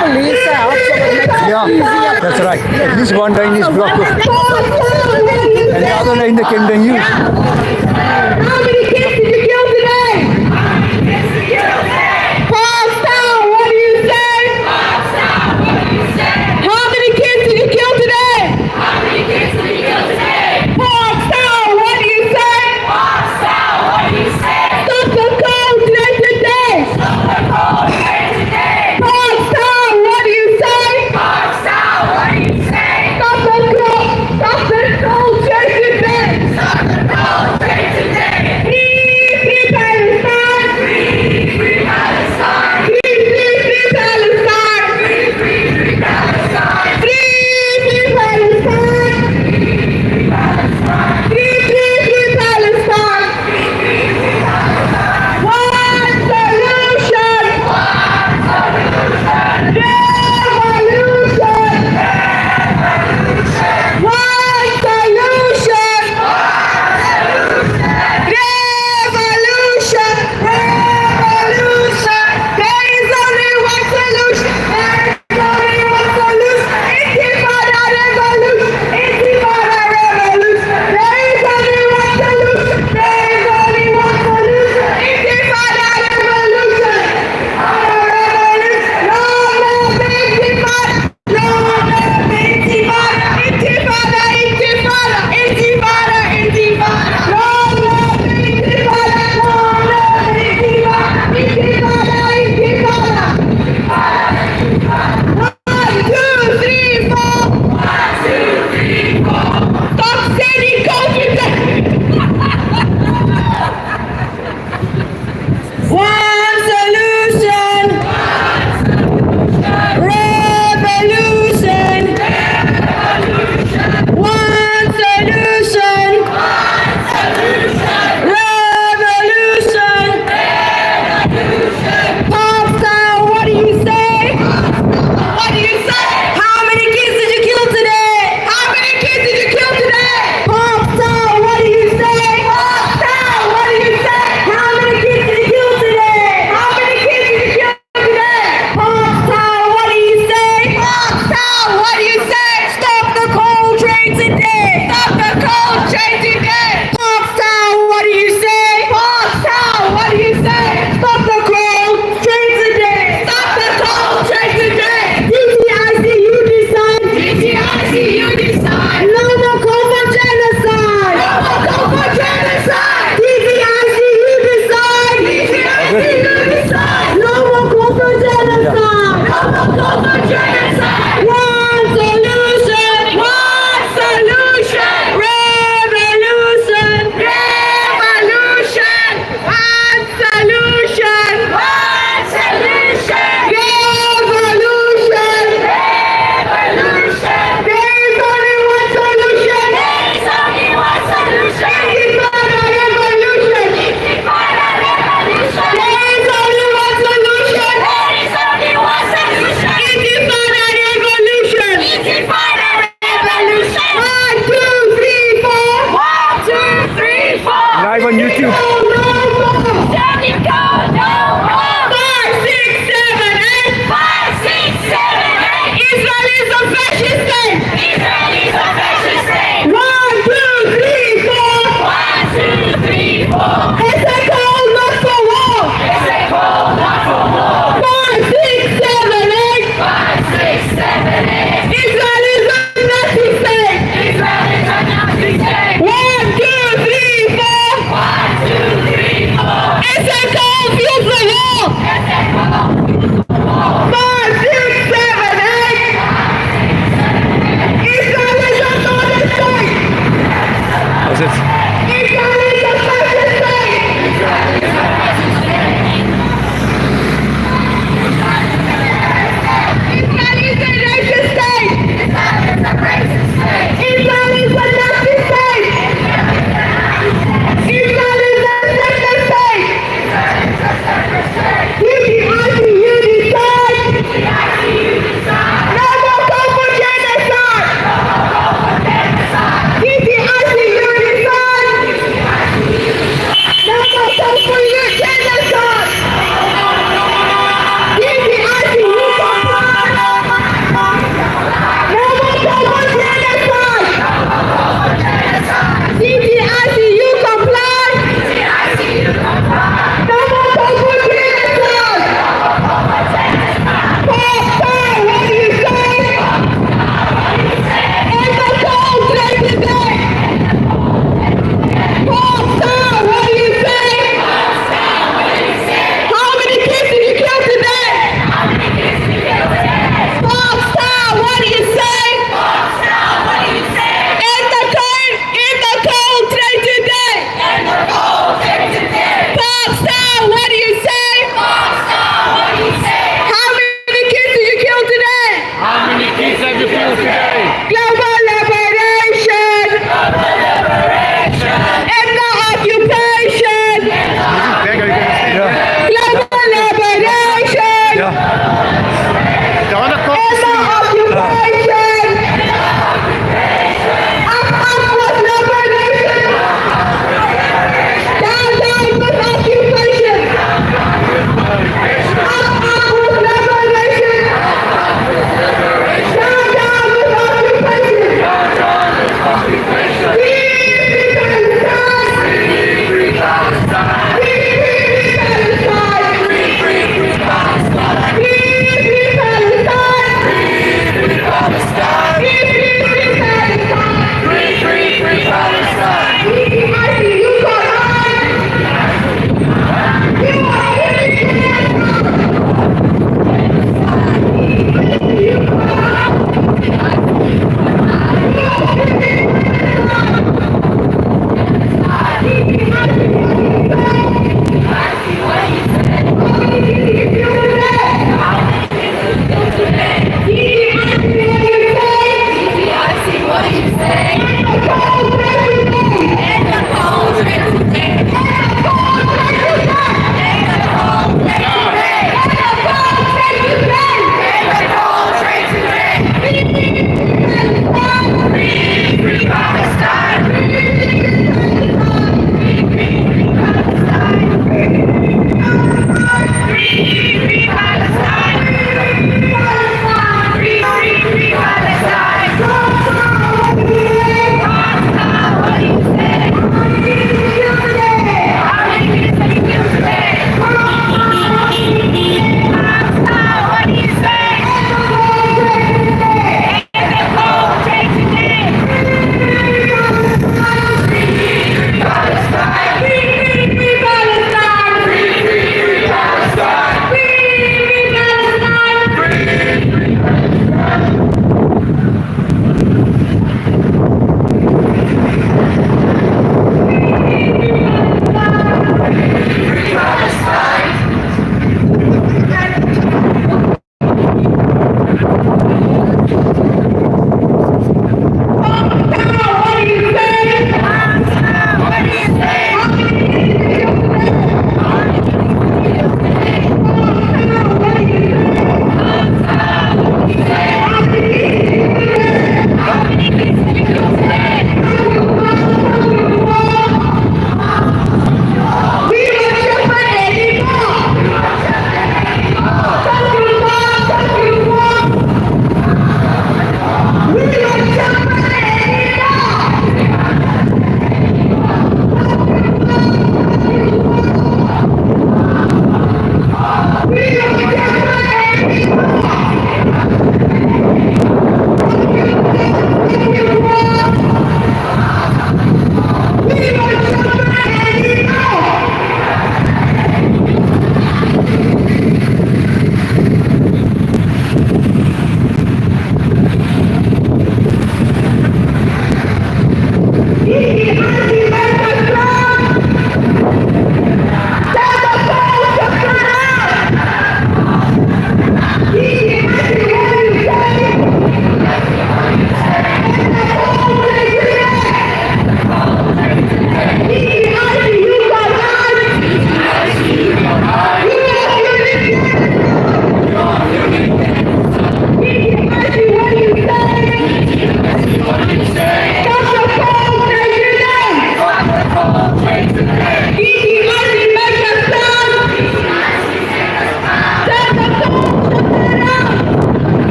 police out, so it makes it Yeah, easier. that's right. At least one lane is blocked off, and the other lane they can then use. How many kids did you kill today? Hogstown, what do you say? How many kids did you kill today? Hogstown, what do you say? Stop the cold day today. Hogstown, what do you say? Stop the cold day today. He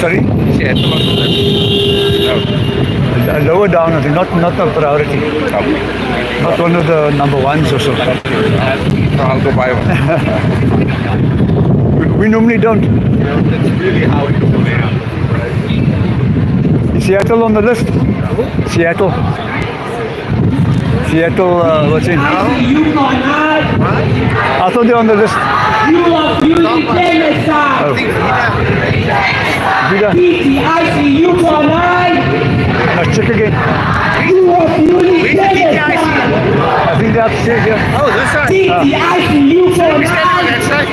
Sorry? Seattle on the list. No. Lower down, I think, not a priority. Okay. Not one of the number ones or so. So I'll go buy one. We normally don't. That's really how it goes. Is Seattle on the list? Seattle. Seattle, what's in? You cannot. I thought they're on the list. You are beauty genocide. Oh. Vida. PTIC, you cannot. Let's check again. You are beauty genocide. I think they're upstairs here. Oh, this side. PTIC, you cannot. That side.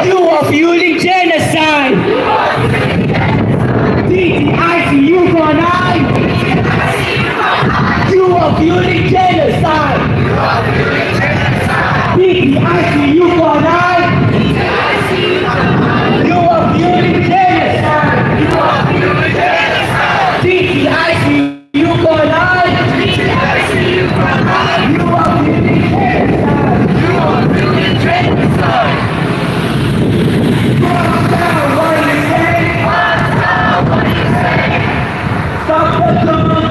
You are fueling genocide. PTIC, you cannot. You are fueling genocide. PTIC, you cannot. You are fueling genocide. PTIC, you cannot. You are fueling genocide. What do you say? Stop the gun. Stop the gun. What do you say? Stop the gun.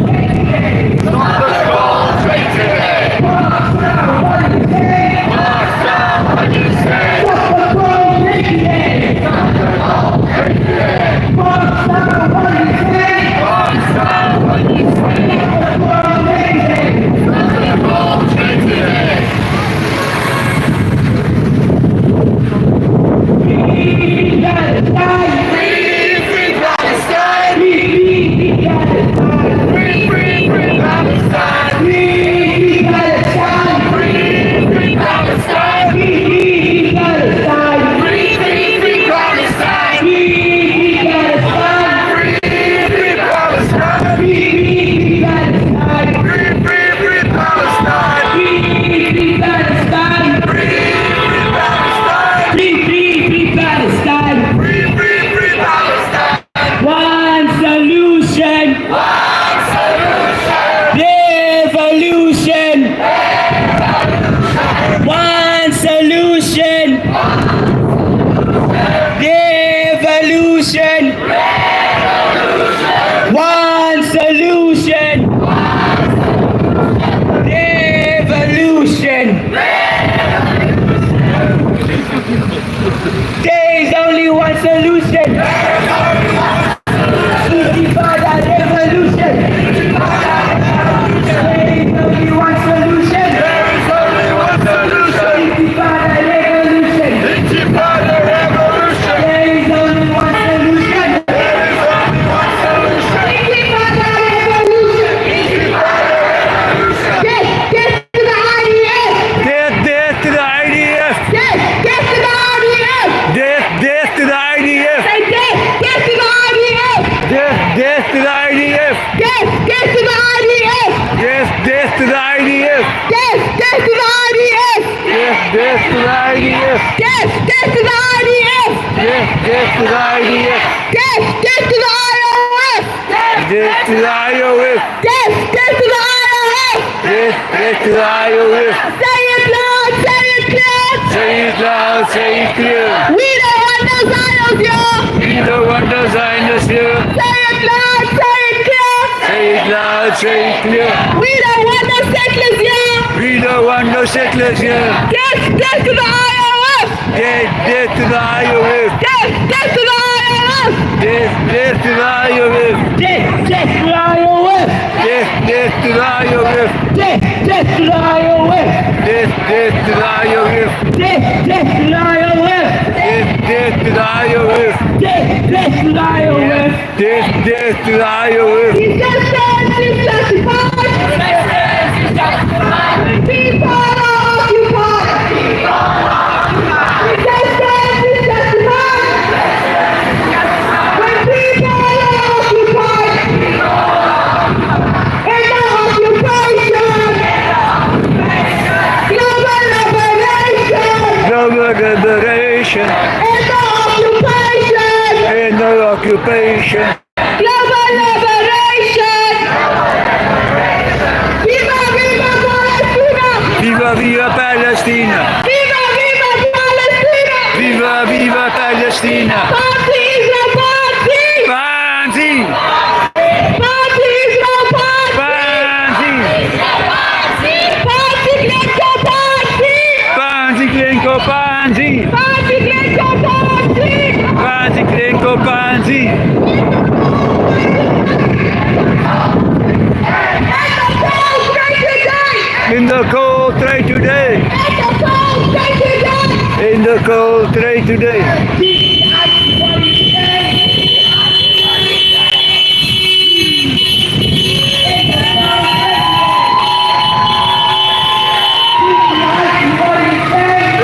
cold trade today.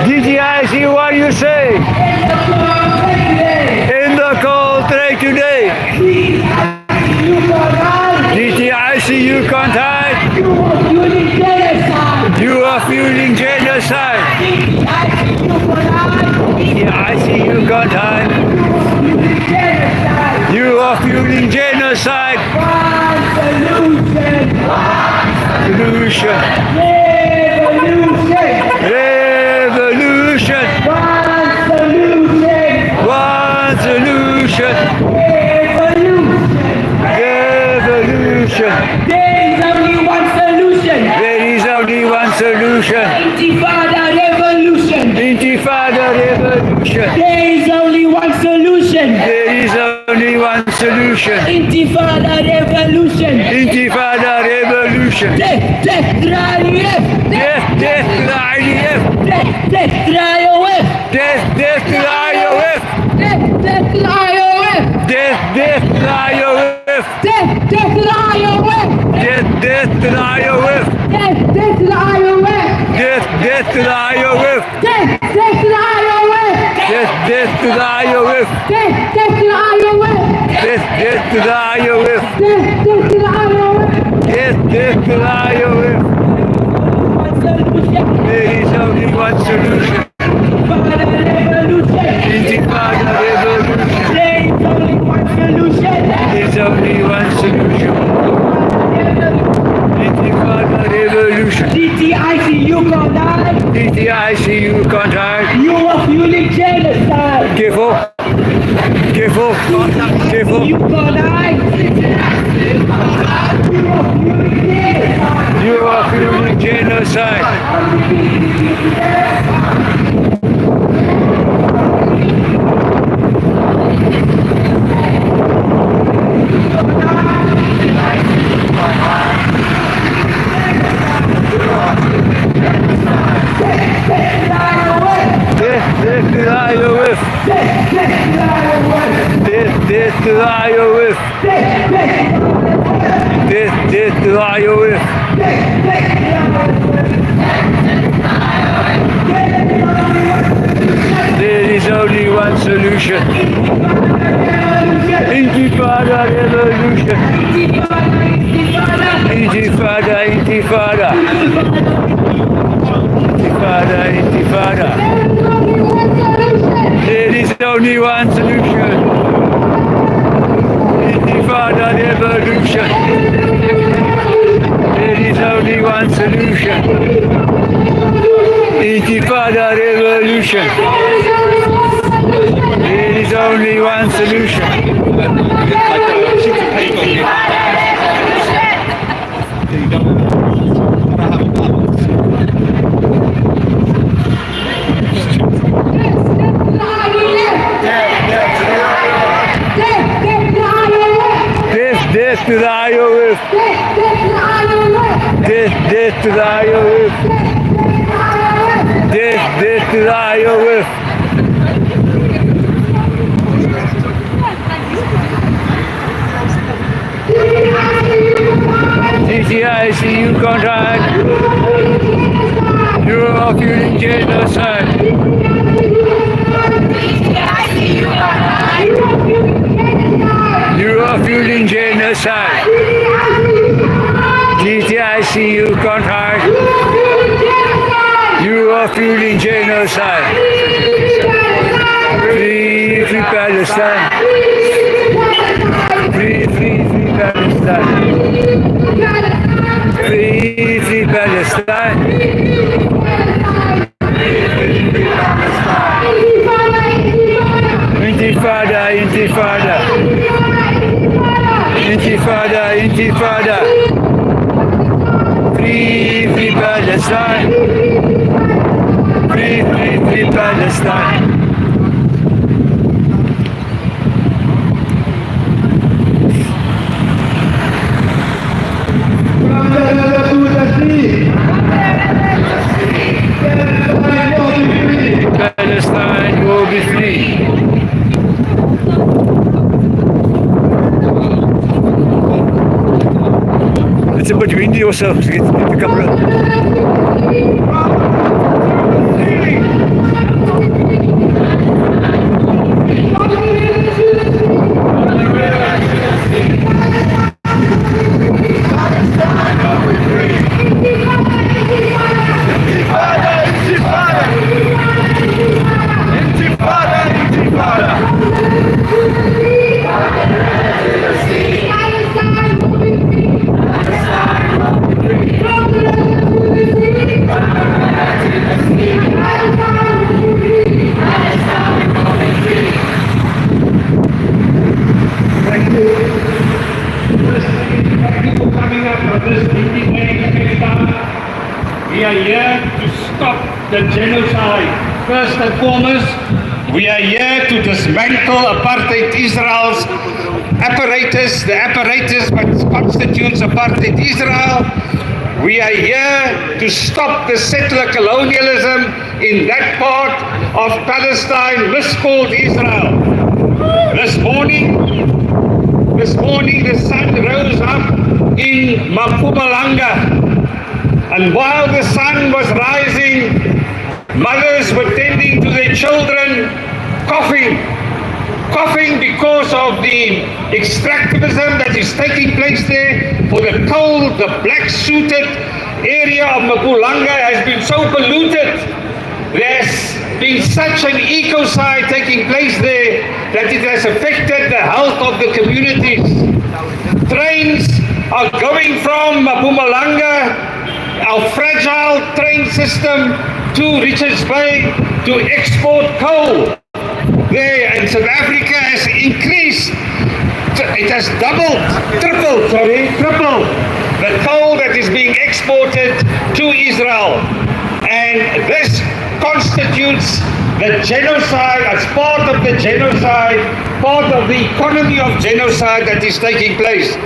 DTIC, what do you say? In the cold trade today. DTIC, you can't hide. You are fueling genocide. DTIC, you can't hide. You are fueling genocide. Solution. Revolution. One solution. Revolution. There is only one solution. There is only one solution. Intifada revolution. Intifada revolution. There is only one solution. There is only one solution. Intifada revolution. Intifada revolution. Death to the IDF. Death to the IDF. Death to the IOF. Death to the IOF. Death to the IOF. Death to the IOF. Death to the IOF. Death to the IOF. Death to the IOF. Death to the IOF. Death to the IOF. Death to the IOF. Death to the IOF. Death to the IOF. Death to the IOF. Death to the IOF. There is only one solution. Intifada revolution. There is only one solution. There's only one solution. Intifada revolution. DTIC, you can't die. DTIC, you can't hide. You are fueling genocide. Careful. Careful. Careful. You can't die. You are fueling genocide. Death to the IOF. Death to the IOF. Death to the IOF. There is only one solution. Intifada revolution. Intifada, intifada. Intifada, intifada. There is only one solution. Intifada revolution. There is only one solution. Intifada revolution. There is only one solution. Death to the IOF. Death to the IOF. Death to the IOF. DTIC, you can't hide. You are fueling genocide. You are fueling genocide. DTIC, you can't hide. You are fueling genocide. Free, free Palestine. Free, free, free Palestine. Free, free Palestine. Intifada, intifada. Intifada, intifada. Free, free Palestine. Free, free, free Palestine. Palestine. a bit windy also. So get the camera. Coming up on this meeting next time, we are here to stop the genocide. First and foremost, we are here to dismantle apartheid Israel's apparatus, the apparatus that constitutes apartheid Israel. We are here to stop the settler colonialism in that part of Palestine miscalled Israel. This morning the sun rose up in Mpumalanga, and while the sun was rising, mothers were tending to their children, coughing because of the extractivism that is taking place there. For the coal, the black-suited area of Mpumalanga has been so polluted. There's been such an ecocide taking place there that it has affected the health of the communities. Trains are going from Mpumalanga, our fragile train system, to Richards Bay to export coal. There, and South Africa has increased, it has tripled the coal that is being exported to Israel. And this constitutes the genocide, as part of the genocide, part of the economy of genocide that is taking place.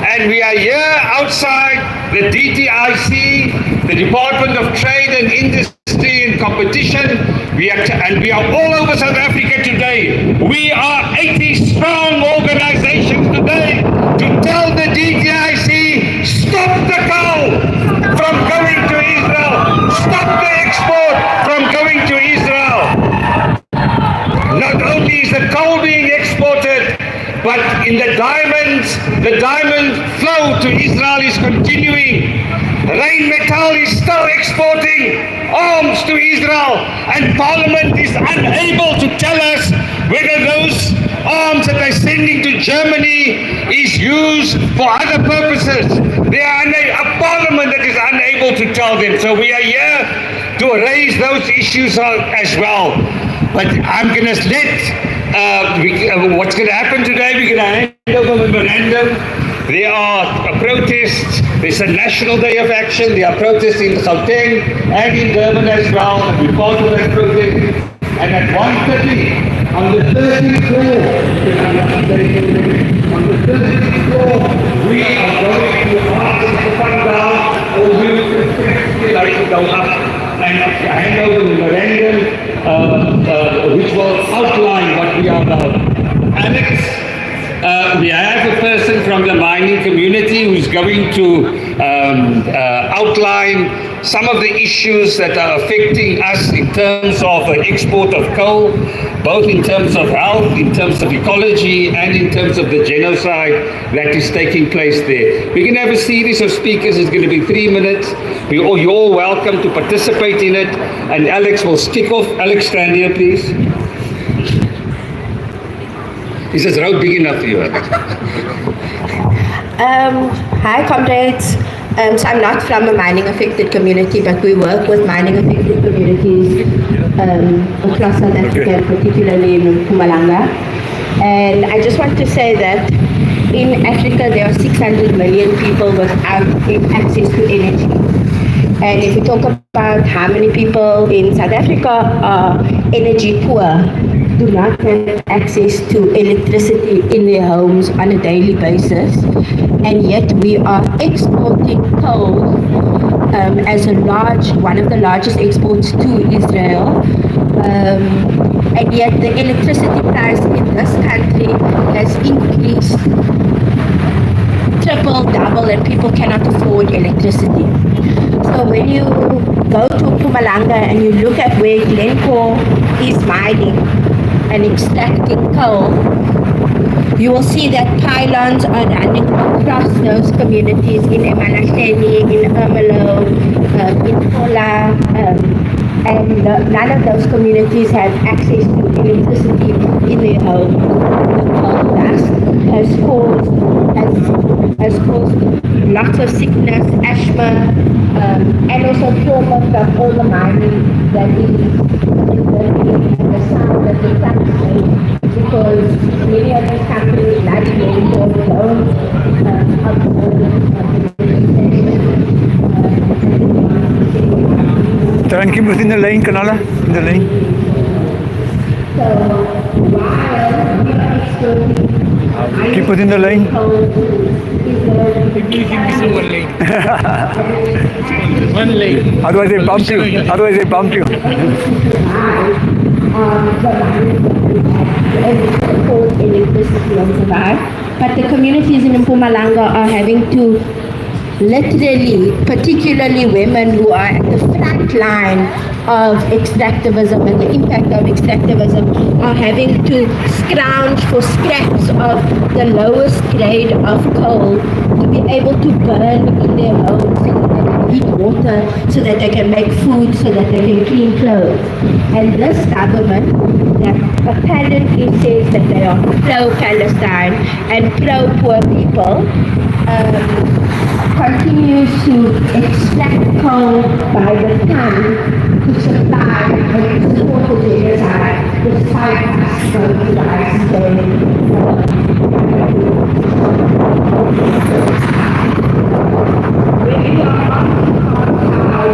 And we are here outside the DTIC, the Department of Trade and Industry and Competition. We are all over South Africa today. We are 80 strong organizations today to tell the DTIC, stop the coal from going to Israel. Stop the export from going to Israel. Not only is the coal being exported, but in the diamond flow to Israel is continuing. Rheinmetall is still exporting arms to Israel, and Parliament is unable to tell us whether those arms that they're sending to Germany is used for other purposes. They are a Parliament that is unable to tell them. So we are here to raise those issues as well. But I'm going to what's going to happen today, we're going to hand over memorandum. There are protests. There's a national day of action. There are protests in Gauteng and in Durban as well. And we're part of that protest. And at 1:30 on the 13th floor, we are going to ask them to come down, or we will like to go up and hand over the memorandum, which will outline what we are about. Alex, we have a person from the mining community who's going to outline some of the issues that are affecting us in terms of export of coal, both in terms of health, in terms of ecology, and in terms of the genocide that is taking place there. We're going to have a series of speakers. It's going to be 3 minutes. You're all welcome to participate in it. And Alex will kick off. Alex, stand here, please. Is this road big enough for you, Alex? Hi, comrades. So I'm not from a mining affected community, but we work with mining affected communities across South Africa, particularly in Mpumalanga. And I just want to say that in Africa there are 600 million people without access to energy. And if we talk about how many people in South Africa are energy poor, do not have access to electricity in their homes on a daily basis, and yet we are exporting coal as one of the largest exports to Israel, and yet the electricity price in this country has increased triple, double. trouble and people cannot afford electricity. So when you go to Mpumalanga and you look at where Glencore is mining and extracting coal, you will see that pylons are running across those communities in Emalahleni, in Ermelo, in Tola, and none of those communities have access to electricity in their home. The coal dust has caused lots of sickness, asthma, and also trauma from all the mining that is in the sound that the trucks make, because many of these companies, like Glencore, don't Try and keep within the lane, Kanala, in the lane. So while we are exporting, Keep within the lane. One lane. Otherwise they bump you. Otherwise they bump you. electricity and survive. But the communities in Mpumalanga are having to literally, particularly women who are at the front line of extractivism and the impact of extractivism, are having to scrounge for scraps of the lowest grade of coal to be able to burn in their homes so that they can heat water, so that they can make food, so that they can clean clothes. And this government that apparently says that they are pro-Palestine and pro-poor people, continues to extract coal by the ton to supply and to support the genocide, despite us going to the ICJ. When we are talking about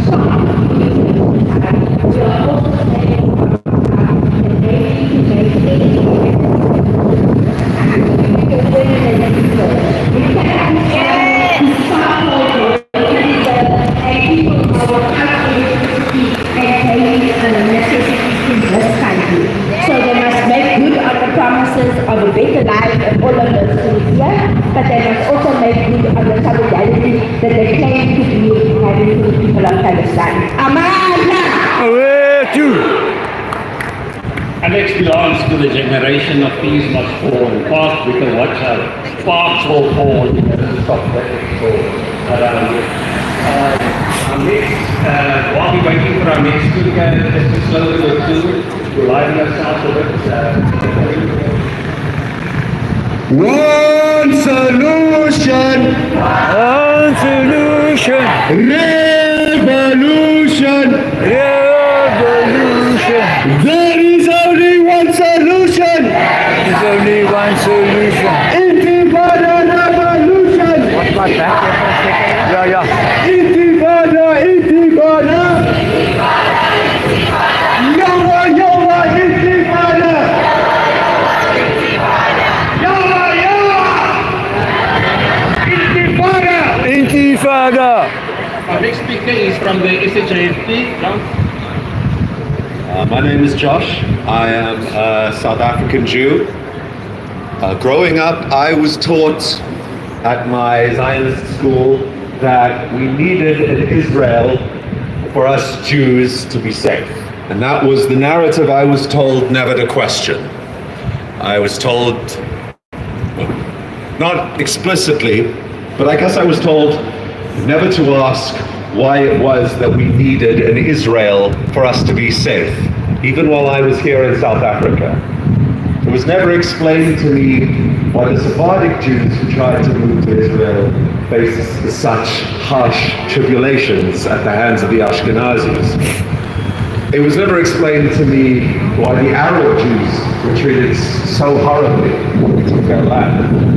stop genocide, we are also saying that they need to make things so they must make good on the promises of a better life and all of those things here, but they must also make good on the solidarity that they claim to be having with the people of Palestine. Amana! Alex belongs to the generation of peace must fall. Fast we can watch out. Sparks will fall because of the stop that fall around it. Our next, while we're waiting for our next speaker, just to slowly go through, to liven ourselves a bit. One solution, One solution. revolution. Revolution. There is only one solution. There's only one solution. Intifada revolution. What's my back there for a second? Yeah. Intifada, intifada. Yawa, yawa, intifada. Yawa, yawa. Intifada. Intifada. Our next speaker is from the SHAFP. My name is Josh. I am a South African Jew. Growing up, I was taught at my Zionist school that we needed an Israel for us Jews to be safe. And that was the narrative I was told never to question. I was told, not explicitly, but I guess I was told never to ask why it was that we needed an Israel for us to be safe, even while I was here in South Africa. It was never explained to me why the Sephardic Jews who tried to move to Israel faced such harsh tribulations at the hands of the Ashkenazis. It was never explained to me why the Arab Jews were treated so horribly when we took their land.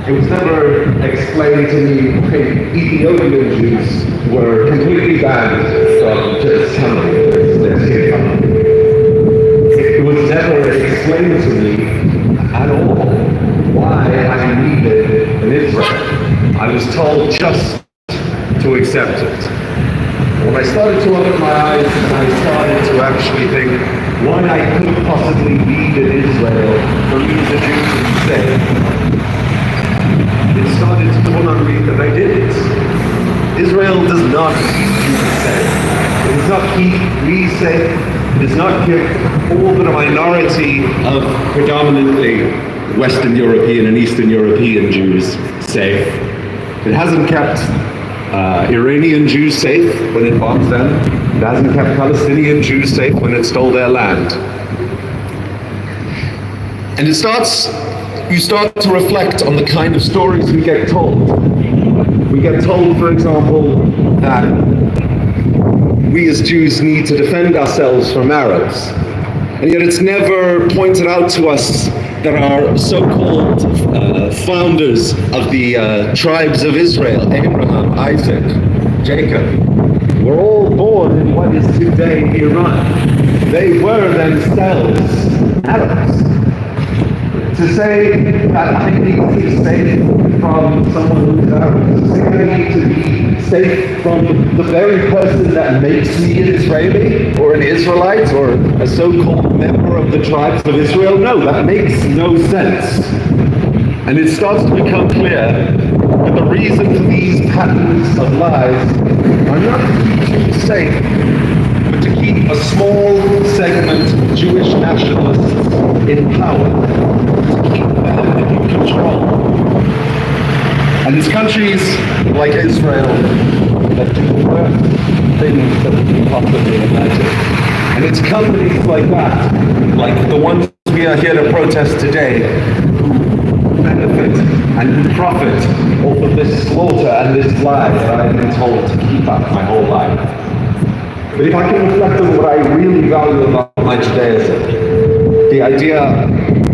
It was never explained to me why Ethiopian Jews were completely banned from just coming their skin. It was never explained to me at all why I needed an Israel. I was told just to accept it. When I started to open my eyes and I started to actually think why I couldn't possibly need an Israel for me as a Jew to be safe, it started to sworn on me that I did it. Israel does not keep me safe. It does not keep me safe. It does not keep all but a minority of predominantly Western European and Eastern European Jews safe. It hasn't kept Iranian Jews safe when it bombs them. It hasn't kept Palestinian Jews safe when it stole their land. And you start to reflect on the kind of stories we get told. We get told, for example, that we as Jews need to defend ourselves from Arabs. And yet it's never pointed out to us that our so-called founders of the tribes of Israel, Abraham, Isaac, Jacob, were all born in what is today Iran. They were themselves Arabs. To say that I need to be safe from someone who's Arab, to say I need to be safe from the very person that makes me an Israeli or an Israelite or a so-called member of the tribes of Israel, no, that makes no sense. And it starts to become clear that the reason for these patterns of lies are not to keep you safe, but to keep a small segment of Jewish nationalists in power, to keep them in control. And it's countries like Israel that do the worst things that we can possibly imagine. And it's companies like that, like the ones we are here to protest today, who benefit and who profit off of this slaughter and this lie that I have been told to keep up my whole life. But if I can reflect on what I really value about my Judaism, the idea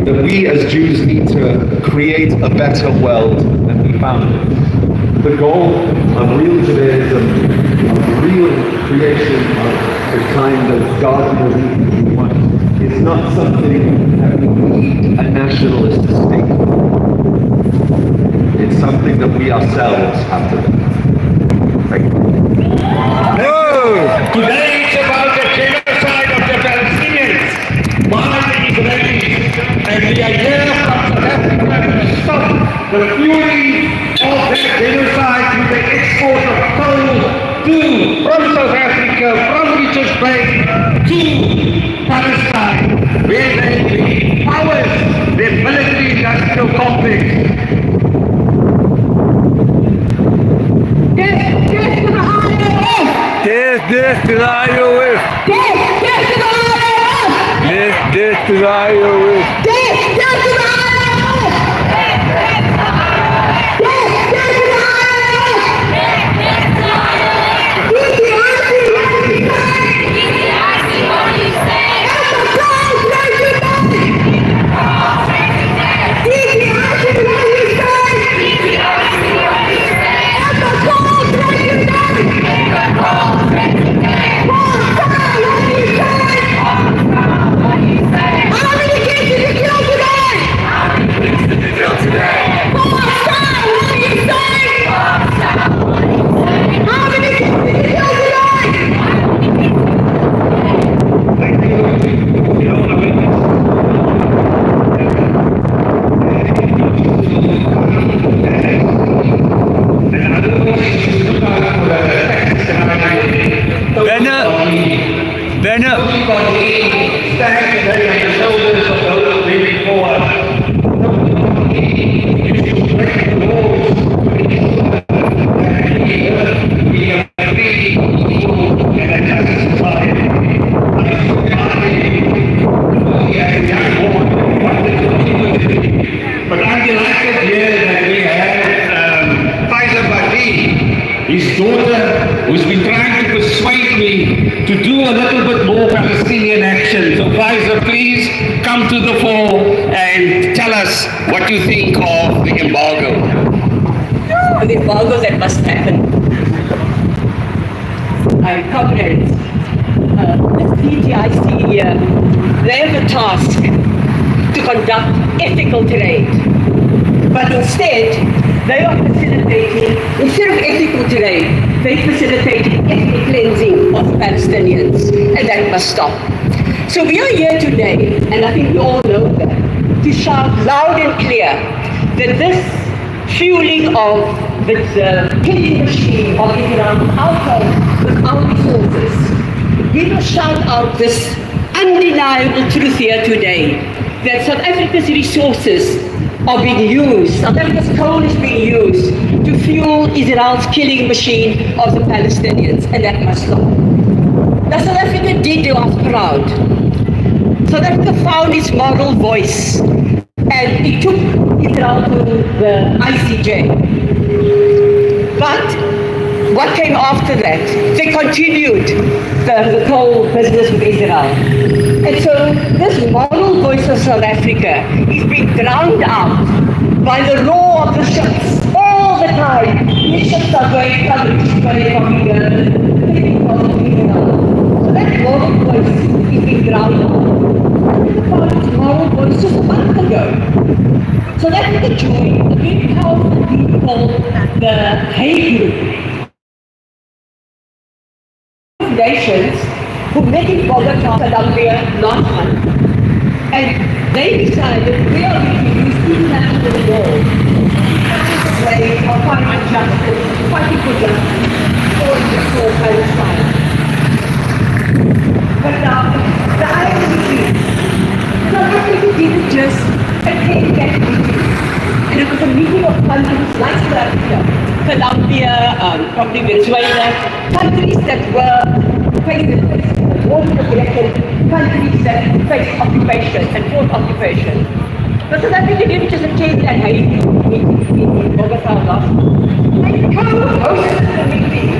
that we as Jews need to create a better world than we found it. The goal of real Judaism, of real creation of the kind of God we want, is not something that we need a nationalist state for. It's something that we ourselves have to do. Thank you. Today it's about the genocide of the Palestinians by the Israelis, and the idea from South Africa to stop the fury of that genocide with the export of coal from South Africa, from Richards Bay to Palestine, where they powers their military-industrial complex. Death to the IOF! Death to the IOF! Death to the IOF! Death to the IOF! Death to the IOF! DTRC, what you say? At the call, DTRC, what you say? At the call, How many kids did you kill today? How many kids did you kill today? What do you say? How many kids did you kill today? Benner! Stand today on the shoulders of those living forward. You break the laws. We are free and a just society. But I'm delighted here that we have Faisal Badi, his daughter, who's been trying to persuade me to do a little bit more Palestinian action. So Faisal, please come to the fore and tell us what you think of the embargo. The embargo that must happen. My comrades, the DTIC here, they have a task to conduct ethical trade. But instead, they are facilitating, instead of ethical trade, they facilitating ethnic cleansing of Palestinians, and that must stop. So we are here today, and I think we all know that, to shout loud and clear that this fueling of the killing machine of Israel with our resources. We will shout out this undeniable truth here today, that South Africa's resources are being used, South Africa's coal is being used to fuel Israel's killing machine of the Palestinians, and that must stop. Now, South Africa did do us proud. South Africa found its moral voice, and it took Israel to the ICJ. But what came after that? They continued the coal business with Israel. And so this moral voice of South Africa is being drowned out by the roar of the ships all the time. These ships are going from here, so that moral voice is being drowned out. Its moral voice just a month ago. So that we could join a very powerful group called the Hague Group. Nations who met in Bogota, Colombia last month, and they decided we are going to use international law as a way of finding justice, fighting for justice for Palestine. But now, the irony is, South Africa didn't just attend that meeting, and it was a meeting of countries like South Africa, Colombia, probably Venezuela, countries that were facing war progression, countries that faced occupation and fought occupation. But South Africa didn't just attend that Hague meeting in Bogota last month. They co-hosted the meeting.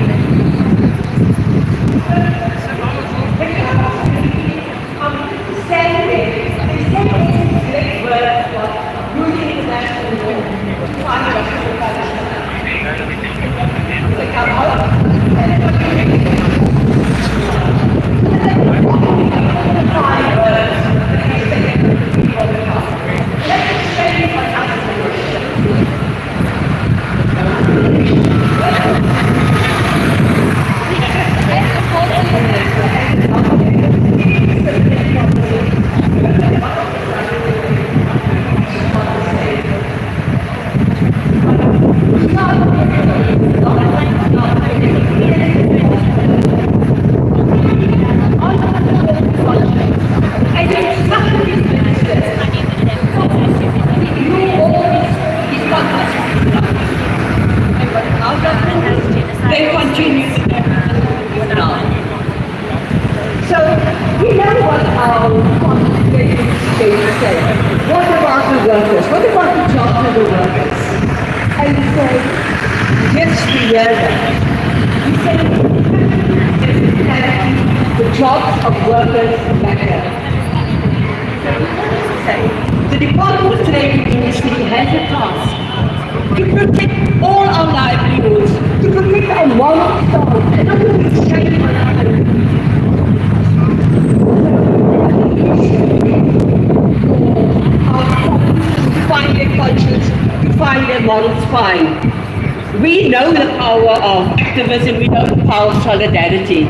We know the power of activism, we know the power of solidarity.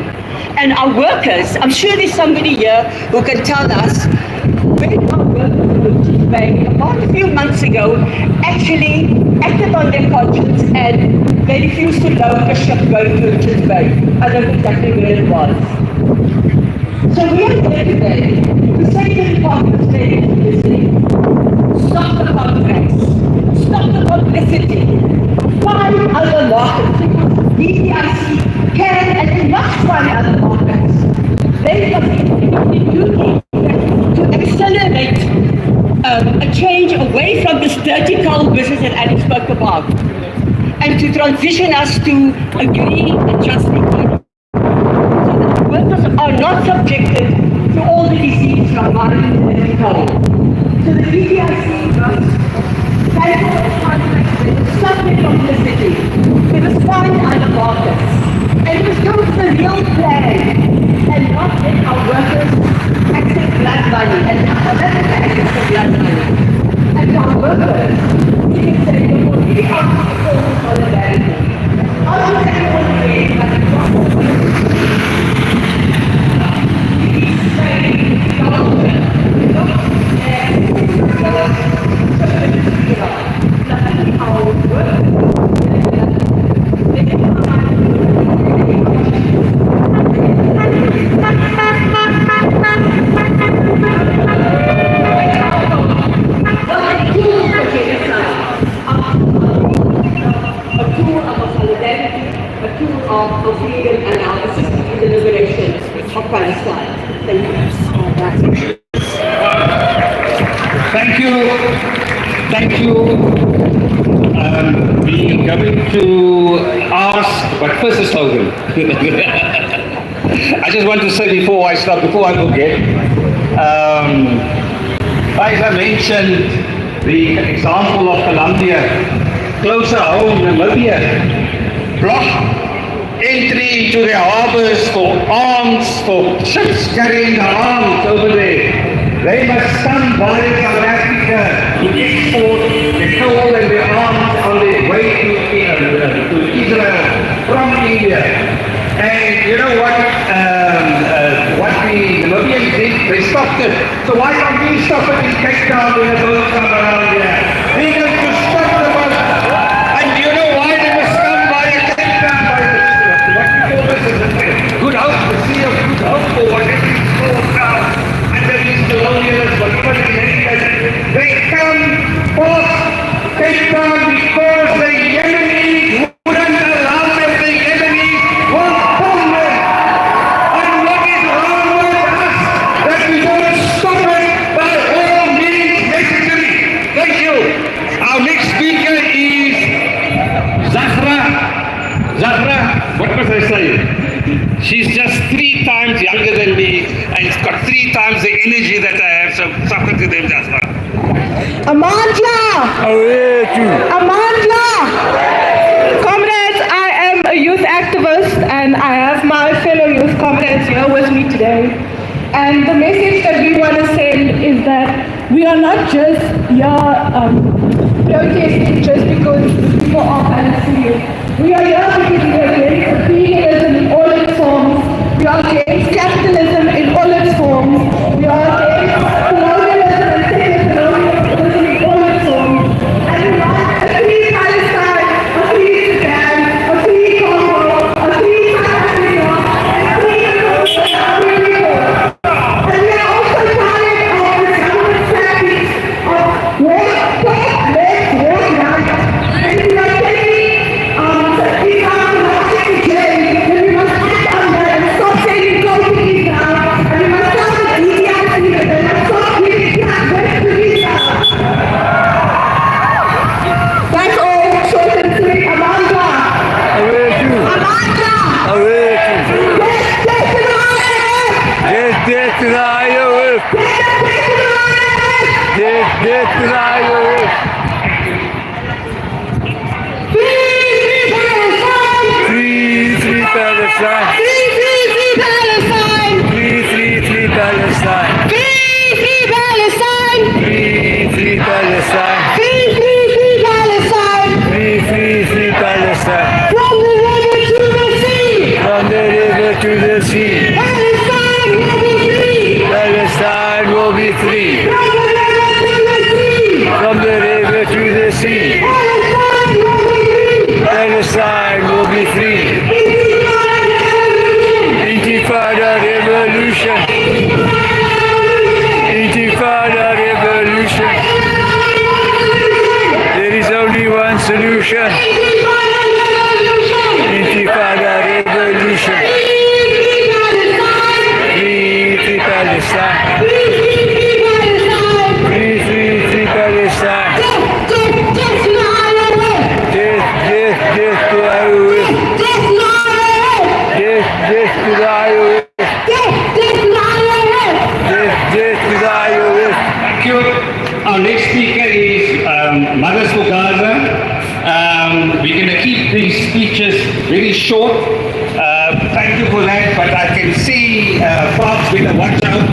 And our workers, I'm sure there's somebody here who can tell us when our workers in Richards Bay, about a few months ago, actually acted on their conscience and they refused to load a ship going to Richards Bay. I don't know exactly where it was. So we are here today to say to the Department of State and Publicity, stop the contracts, stop the publicity, find other markets. DTIC can and they must find other markets. They must be doing to accelerate a change away from this dirty coal business that Alex spoke about, and to transition us to a green and just economy, so that workers are not subjected to all the disease from mining and coal. So the DTIC must cancel its contracts with some publicity. They must find other markets. And it must come to the real plan and not let our workers accept blood money and not let them access the blood money. And our workers, we can say, we are for solidarity. All of them will be like a problem. We say, government, not our workers behalf of freedom and our assistance in the liberation of Palestine. Thank you. Thank you. Thank you. We're going to ask, but first a slogan. I just want to say before I start, before I forget, as I mentioned, the example of Colombia, closer home, Namibia, block entry to their harbors for arms, for ships carrying the arms over there. They must come by South Africa to export the coal and the arms on their way to Israel from India. And you know what the Namibians did? They stopped it. So why can't we stop it in Cape Town in a boat come around here? We have to stop the boat. And you know why they must come by Cape Town? By what we call this good hope, the sea of good hope, or whatever it's called now. They come past Cape Town because the Yemenis wouldn't allow them. The Yemenis were homeless. And what is wrong with us? That we don't stop it by all means necessary. Thank you. Our next speaker is Zahra, what must I say? She's just 3 times younger than me and it's got 3 times the energy that I have, so suffer to them, Zahra. Amandla! Amandla! Comrades, I am a youth activist and I have my fellow youth comrades here with me today. And the message that we want to send is that we are not just here protesting just because people are Palestinians. We are here because we are against imperialism in all its forms. We are against capitalism in all its forms. We are against colonialism and secular in all its forms. And we want a free Palestine, a free Sudan, a free Congo, a free South Africa, and a free people. And we are also tired of the government practice of walk left, walk right. And we are taking Our next speaker is Mothers for Gaza. We're going to keep these speeches very short. Thank you for that, but I can see Fox with a watch out.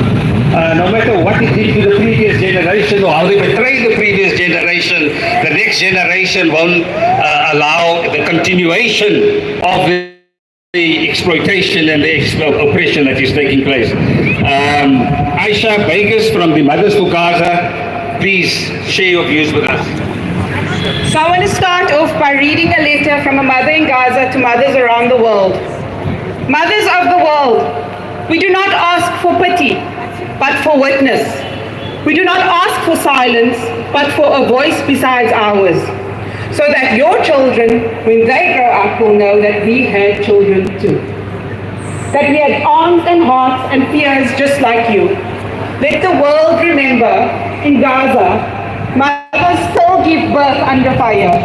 No matter what it did to the previous generation or how they betrayed the previous generation, the next generation won't allow the continuation of the exploitation and the oppression that is taking place. Aisha Vegas from the Mothers for Gaza, please share your views with us. So I want to start off by reading a letter from a mother in Gaza to mothers around the world. Mothers of the world, we do not ask for pity, but for witness. We do not ask for silence, but for a voice besides ours. so that your children, when they grow up, will know that we had children too. That we had arms and hearts and fears just like you. Let the world remember, in Gaza, mothers still give birth under fire,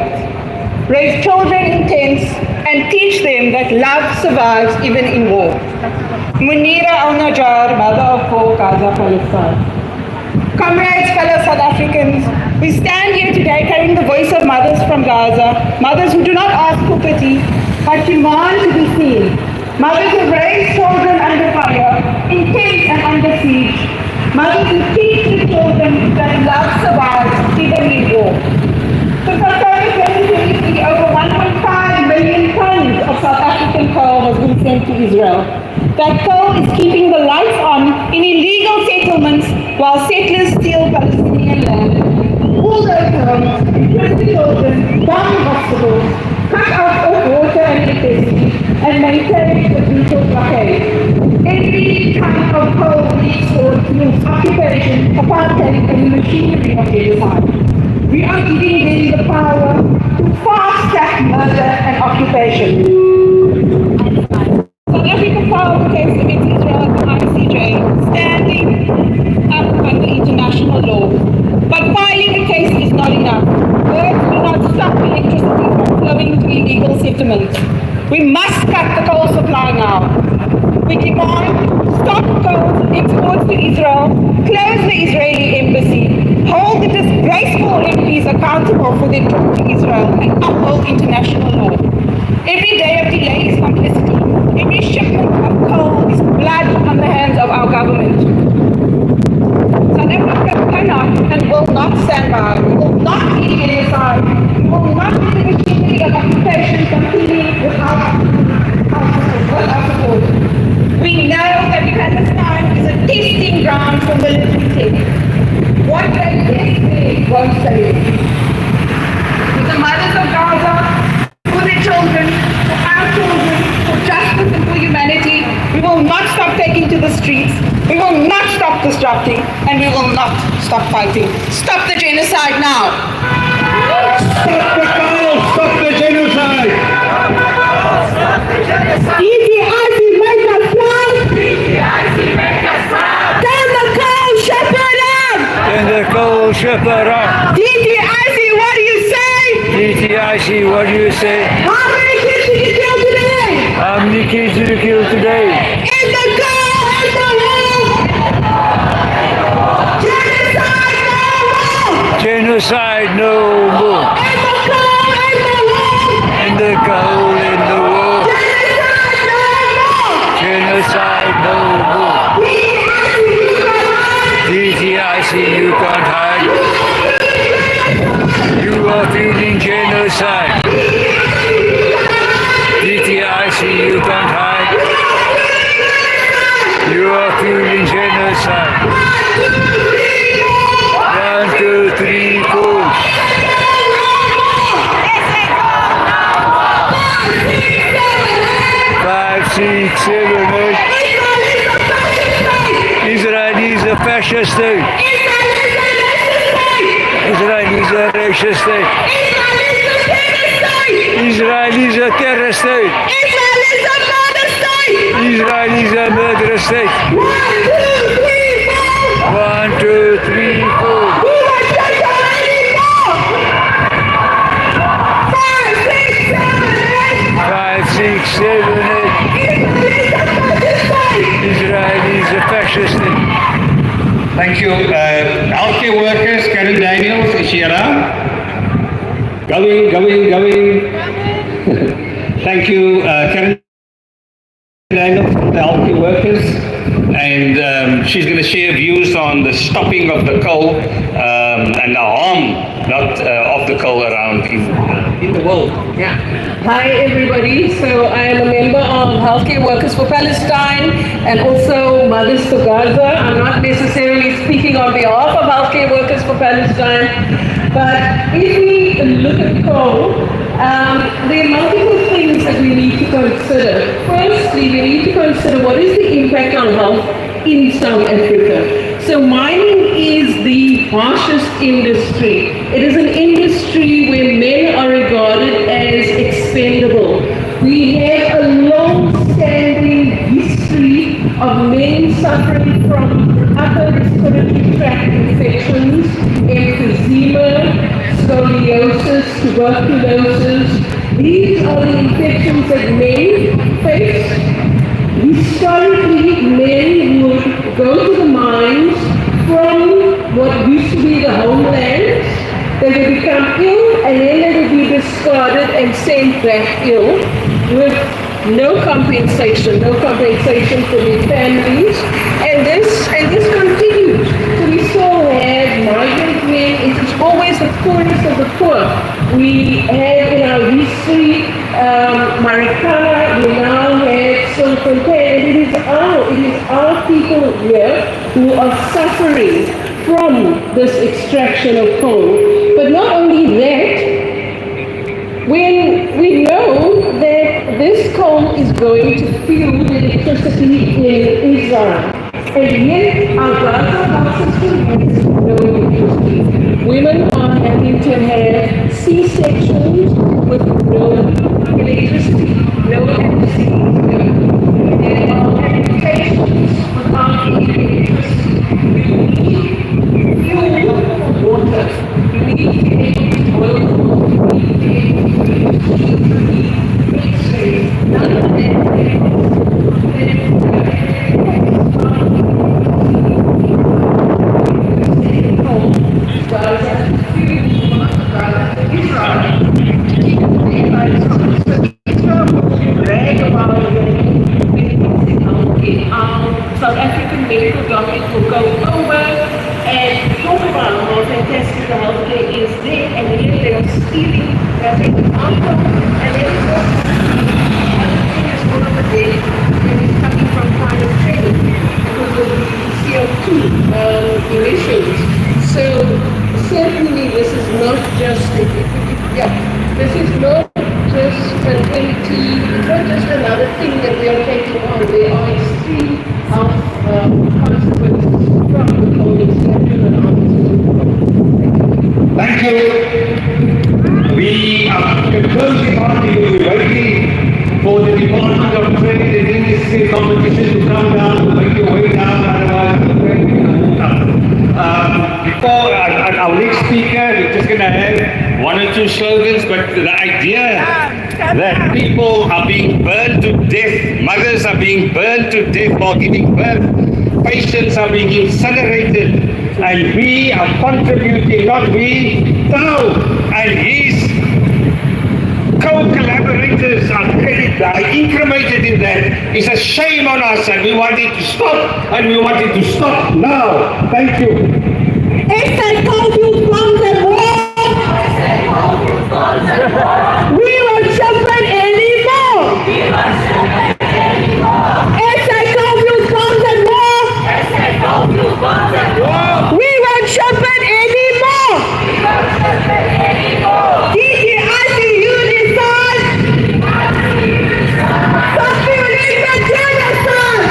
raise children in tents, and teach them that love survives even in war. Munira al-Najjar, mother of 4, Gaza, Palestine. Comrades, fellow South Africans, we stand here today carrying the voice of mothers from Gaza, mothers who do not ask for pity, but demand to be seen. Mothers who raise children under fire, in tents and under siege. Mothers who teach the children that love survives even in war. So for 2023, over 1.5 million tons of South African coal has been sent to Israel. That coal is keeping the lights on in illegal settlements while settlers steal Palestinian land, bulldoze homes, imprison children, bomb hospitals, cut off water and electricity, and maintain the brutal blockade. Every ton of coal leads towards fuels occupation, apartheid, and the machinery of genocide. We are giving them the power to fast-track murder and occupation. South Africa filed a case against Israel at the ICJ, standing up under international law. But filing the case is not enough. Words do not stop electricity from flowing to illegal settlements. We must cut the coal supply now. We demand stop coal exports to Israel, close the Israeli embassy, hold the disgraceful MPs accountable for their talk to Israel, and uphold international law. Every day of delay is complicity. Every shipment of coal is blood on the hands of our government. South Africa cannot and will not stand by. We will not be genocide. We will not be the machinery of occupation continuing without our support. We know that Palestine is a testing ground for military tech. What they yesterday won't say. For the mothers of Gaza, for their children, for our children, for justice and for humanity, we will not stop taking to the streets, we will not stop disrupting, and we will not stop fighting. Stop the genocide now! Stop the coal! Stop the genocide! DTIC make us proud! DTIC make us proud! Turn the coal shepherd up! Turn the coal shepherd up. DTIC, what do you say? DTIC, what do you say? How many kids did you kill today? How many kids did you kill today? In the coal and the war! Genocide no more! Genocide no more. In the coal and the war! In the coal in the war. Genocide no more! Genocide no more. DTIC, you can't hide. You are feeling genocide. DTIC, you can't hide. You are feeling genocide. 1, 2, 3, 4. 5, 6, 7, 8. Israel is a fascist state. Israel is a racist state. Israel is a terrorist state. Israel is a murderous state. 1, 2, 3, 4. 5, 6, 7, 8. Israel is a fascist state. Thank you. Healthcare workers, Karen Daniels, is she around? Going. Thank you, Karen Daniels, from the healthcare workers. And she's going to share views on the stopping of the coal and the harm, not of the coal around in the world. Yeah. Hi everybody. So I am a member of Healthcare Workers for Palestine and also Mothers for Gaza. I'm not necessarily speaking on behalf of Healthcare Workers for Palestine, but if we look at coal, there are multiple things that we need to consider. Firstly, we need to consider what is the impact on health in South Africa. So mining is the harshest industry. It is an industry where men are regarded as expendable. We have a long-standing history of men suffering from upper respiratory tract infections, emphysema, scoliosis, tuberculosis. These are the infections that men face. Historically, men would go to the mines from what used to be the homelands. They would become ill and then they would be discarded and sent back ill with no compensation for their families. And this continued. So we still have migrant men. It is always the poorest of the poor. We have in our history Marikana, we now have Sulfontaine, and it is our people here who are suffering from this extraction of coal. But not only that, when we know that this coal is going to fuel the electricity in Israel, and yet our Gaza system has no electricity. Women are having to have C-sections with no electricity, no anesthesia. There are amputations without any electricity. We need fuel for water. We need to be able to boil water. We need to be able to X-rays. None of that. South African medical docket will go over and talk about how fantastic the healthcare is there, and yet they are stealing that example, and then it's all over there, and it's coming from private trading because of the CO2 emissions. So certainly this is not just this is not just it's not just another thing that we are taking on. There are extreme health consequences from the coal extraction and Thank you. We are closing on. We will be waiting for the Department of Trade and Industry competition to come down, to make your way down, otherwise the train will move up. Before our next speaker, we're just going to have one or two slogans, but the idea that people are being burned to death, mothers are being burned to death while giving birth, patients are being incinerated, and we are contributing, not we, Tao and his co-collaborators are incriminated in that. It's a shame on us, and we want it to stop, and we want it to stop now. Thank you. If they call you from the war, we won't suffer anymore. If they call you from the war, we won't suffer anymore. DDICU decide. Subunit the genocide.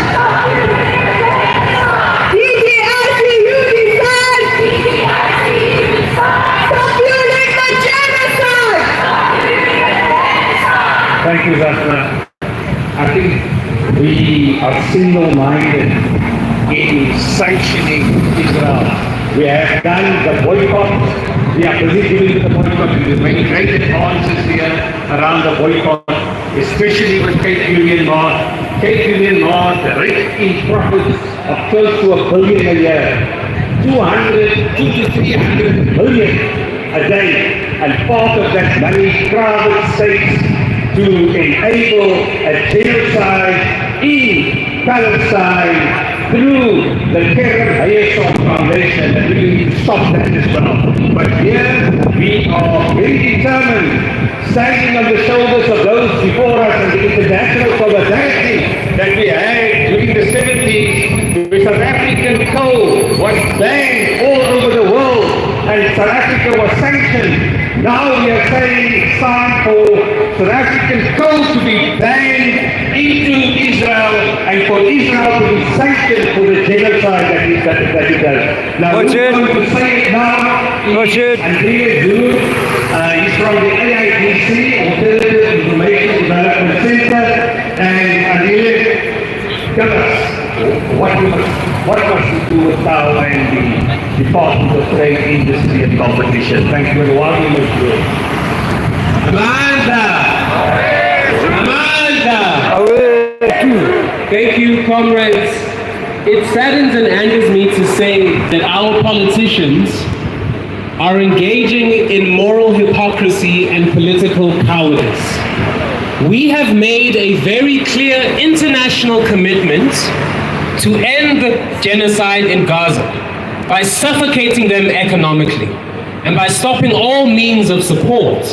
DDICU decide. Subunit the genocide. Thank you, Zafra. I think we are single-minded in sanctioning Israel. We have done the boycott. We are busy doing the boycott. There's many great advances here around the boycott, especially with Cape Union Mart. Cape Union Mart, rich in profits of close to $1 billion a year. 200 to 300 million a day. And part of that money, private states to enable a genocide in Palestine through the Kerem Hayeshoff Foundation, and we need to stop that as well. But here we are very determined, standing on the shoulders of those before us and the international solidarity that we had during the 70s, where South African coal was banned all over the world and South Africa was sanctioned. Now we are saying it's time for South African coal to be banned into Israel and for Israel to be sanctioned for the genocide that it does. Now Watch we're it. going to say it now. Watch it. Andrea Good, he's from the AIDC, Alternative Information Development Center, and Andrea, tell us what must we do with now and the Department of Trade, Industry and Competition. Thank you and welcome to it. Amanda! Thank you, comrades. It saddens and angers me to say that our politicians are engaging in moral hypocrisy and political cowardice. We have made a very clear international commitment to end the genocide in Gaza by suffocating them economically and by stopping all means of support.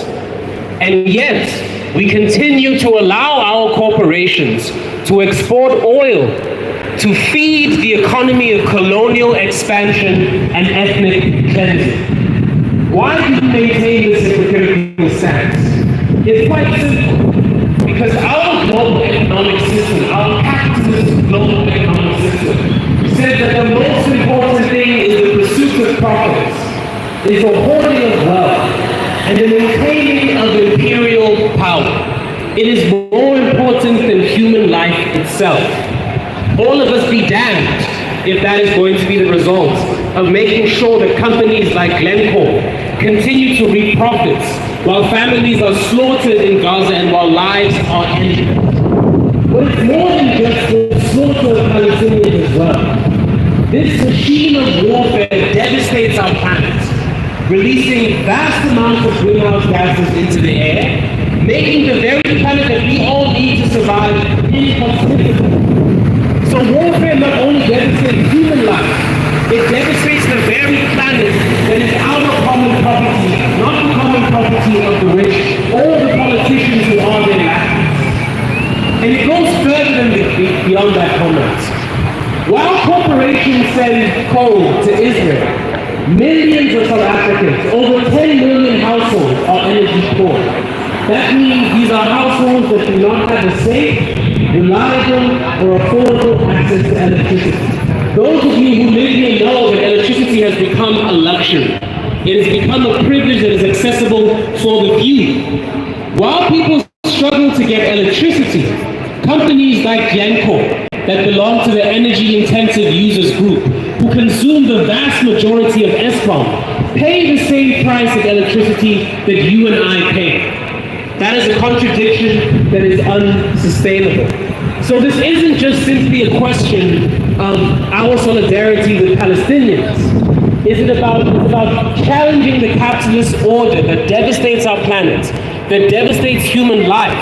And yet, we continue to allow our corporations to export oil to feed the economy of colonial expansion and ethnic cleansing. Why do we maintain this hypocritical stance? It's quite simple. Because our global economic system, our capitalist global economic system, says that the most important thing is the pursuit of profits, is the hoarding of wealth, and the maintaining of imperial power. It is more important than human life itself. All of us be damned if that is going to be the result of making sure that companies like Glencore continue to reap profits while families are slaughtered in Gaza and while lives are ended. But it's more than just the slaughter of Palestinians as well. This machine of warfare devastates our planet, releasing vast amounts of greenhouse gases into the air, making the very planet that we all need to survive inhospitable. So warfare not only devastates human life, it devastates the very planet that is our common property, not the common property of the rich or the politicians who are their lackey. And it goes further than beyond that, comrades. While corporations send coal to Israel, millions of South Africans, over 10 million households, are energy poor. That means these are households that do not have a safe, reliable, or affordable access to electricity. Those of you who live here know that electricity has become a luxury. It has become a privilege that is accessible for the few. While people struggle to get electricity, companies like Glencore, that belong to the energy-intensive users group, who consume the vast majority of Eskom, pay the same price of electricity that you and I pay. That is a contradiction that is unsustainable. So this isn't just simply a question of our solidarity with Palestinians. It's about challenging the capitalist order that devastates our planet, that devastates human life,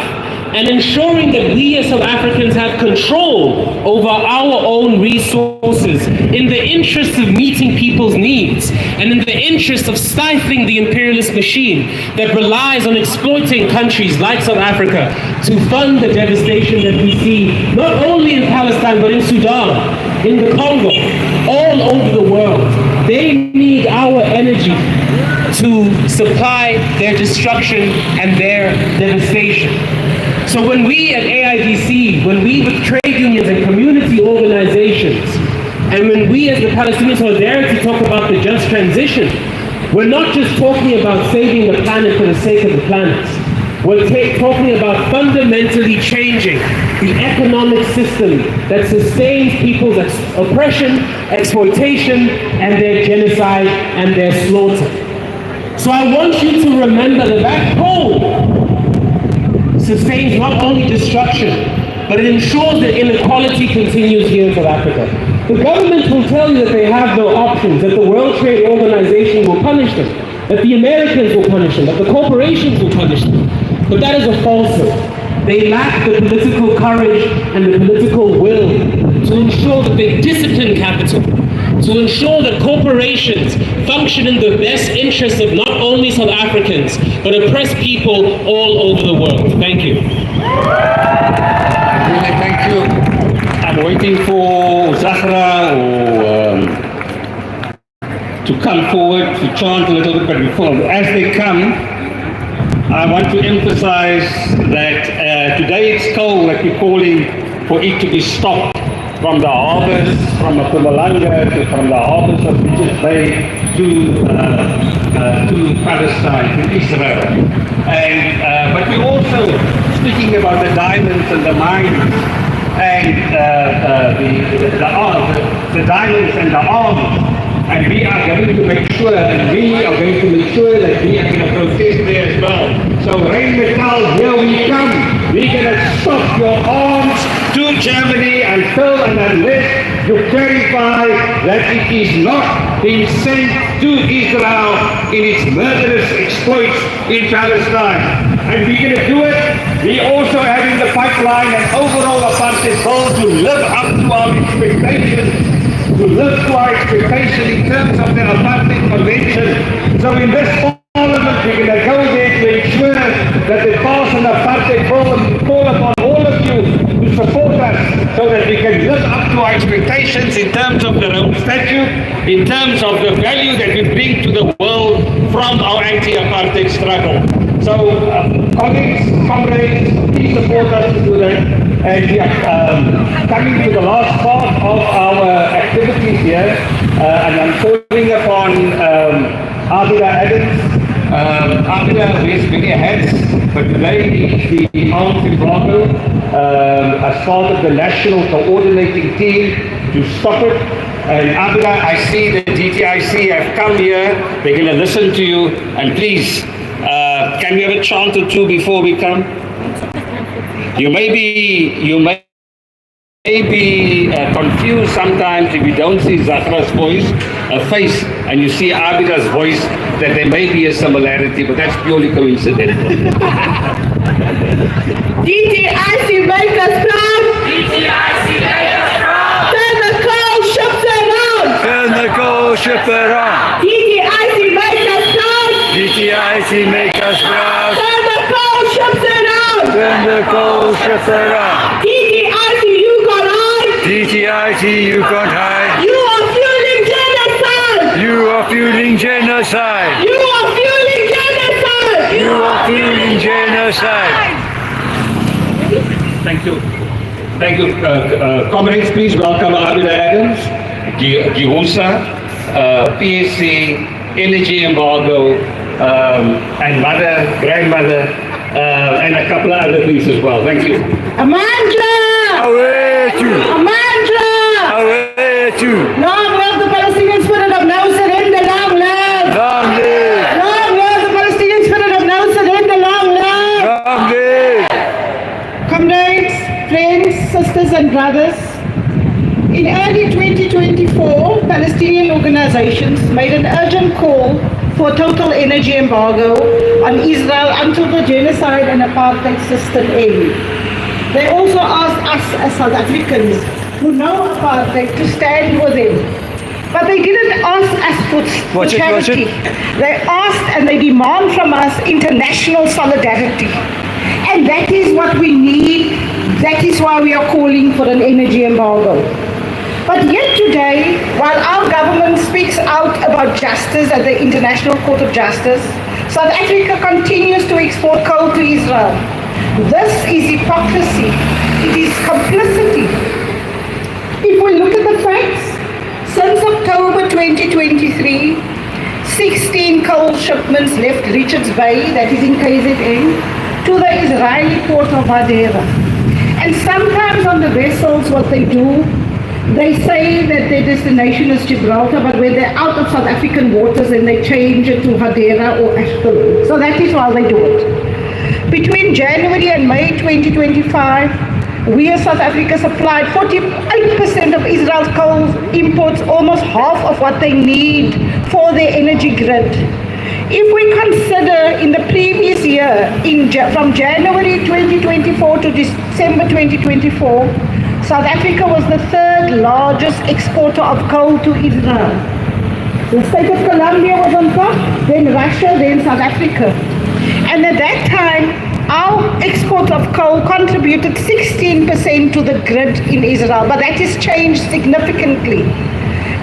and ensuring that we as South Africans have control over our own resources in the interest of meeting people's needs and in the interest of stifling the imperialist machine that relies on exploiting countries like South Africa to fund the devastation that we see not only in Palestine but in Sudan, in the Congo, all over the world. They need our energy to supply their destruction and their devastation. So when we at AIDC, when we with trade unions and community organizations, and when we as the Palestinian Solidarity talk about the just transition, we're not just talking about saving the planet for the sake of the planet. We're talking about fundamentally changing the economic system that sustains people's oppression, exploitation, and their genocide and their slaughter. So I want you to remember that that coal sustains not only destruction, but it ensures that inequality continues here in South Africa. The government will tell you that they have no options, that the World Trade Organization will punish them, that the Americans will punish them, that the corporations will punish them. But that is a falsehood. They lack the political courage and the political will to ensure that they discipline capital, to ensure that corporations function in the best interests of not only South Africans, but oppressed people all over the world. Thank you. Really, thank you. I'm waiting for Zahra or to come forward to chant a little bit. but as they come, I want to emphasize that today it's coal that we're calling for it to be stopped from the harbors, from Mpumalanga, from the harbors of Richards Bay to Palestine, to Israel. And but we're also speaking about the diamonds and the mines and the diamonds and the arms. And we are going to make sure, that we are going to protest there as well. So Riebeeck, here we come. We're going to stop your arms to Germany until and unless you clarify that it is not being sent to Israel in its murderous exploits in Palestine. And we're going to do it. We also have in the pipeline an overall apartheid goal to live up to our expectations. To live to our expectation in terms of the apartheid convention. So in this parliament, we're going to go there to ensure that they pass an apartheid bill and call upon all of you to support us so that we can live up to our expectations in terms of the Rome Statute, in terms of the value that we bring to the world from our anti-apartheid struggle. So, colleagues, comrades, please support us to do that. And we are coming to the last part of our activities here, and I'm calling upon Abida Adams. Abida wears many hats, but today is the arms embargo as part of the national coordinating team to stop it. And Abida, I see the DTIC have come here. They're going to listen to you, and please, can we have a chant or two before we come? You may be confused sometimes if you don't see Zahra's face, and you see Abida's voice, that there may be a similarity, but that's purely coincidental. DTIC make us proud. DTIC make us proud. Turn the coal ships around. Turn the coal ship around. DTIC make us proud. DTIC make us proud. Turn the coal ships around. Turn the coal ship around. DTIC, you can't hide. DTIC, you can't hide. You are fueling genocide. You are fueling genocide. You are fueling genocide. You are fueling genocide. Thank you. Thank you. Comrades, please welcome Abida Adams, Gihusa, PSC, Energy Embargo, and grandmother, and a couple of other things as well. Thank you. Amandla! Away to, Amandla! away to. Long live the Palestinian spirit of no surrender, long live! Long live, Long live the Palestinian spirit of no surrender, long live! long live. Comrades, friends, sisters and brothers, in early 2024, Palestinian organizations made an urgent call for a total energy embargo on Israel until the genocide and apartheid system end. They also asked us as South Africans who know apartheid to stand with them. But they didn't ask us for charity. They asked and they demand from us international solidarity. And that is what we need. That is why we are calling for an energy embargo. But yet today, while our government speaks out about justice at the International Court of Justice, South Africa continues to export coal to Israel. This is hypocrisy. It is complicity. If we look at the facts, since October 2023, 16 coal shipments left Richards Bay, that is in KZN, to the Israeli port of Hadera. And sometimes on the vessels, what they do, they say that their destination is Gibraltar, but when they're out of South African waters, then they change it to Hadera or Ashkelon. So that is why they do it. Between January and May 2025, we as South Africa supplied 48% of Israel's coal imports, almost half of what they need for their energy grid. If we consider in the previous year, from January 2024 to December 2024, South Africa was the third largest exporter of coal to Israel. The state of Colombia was on top, then Russia, then South Africa. And at that time, our export of coal contributed 16% to the grid in Israel, but that has changed significantly.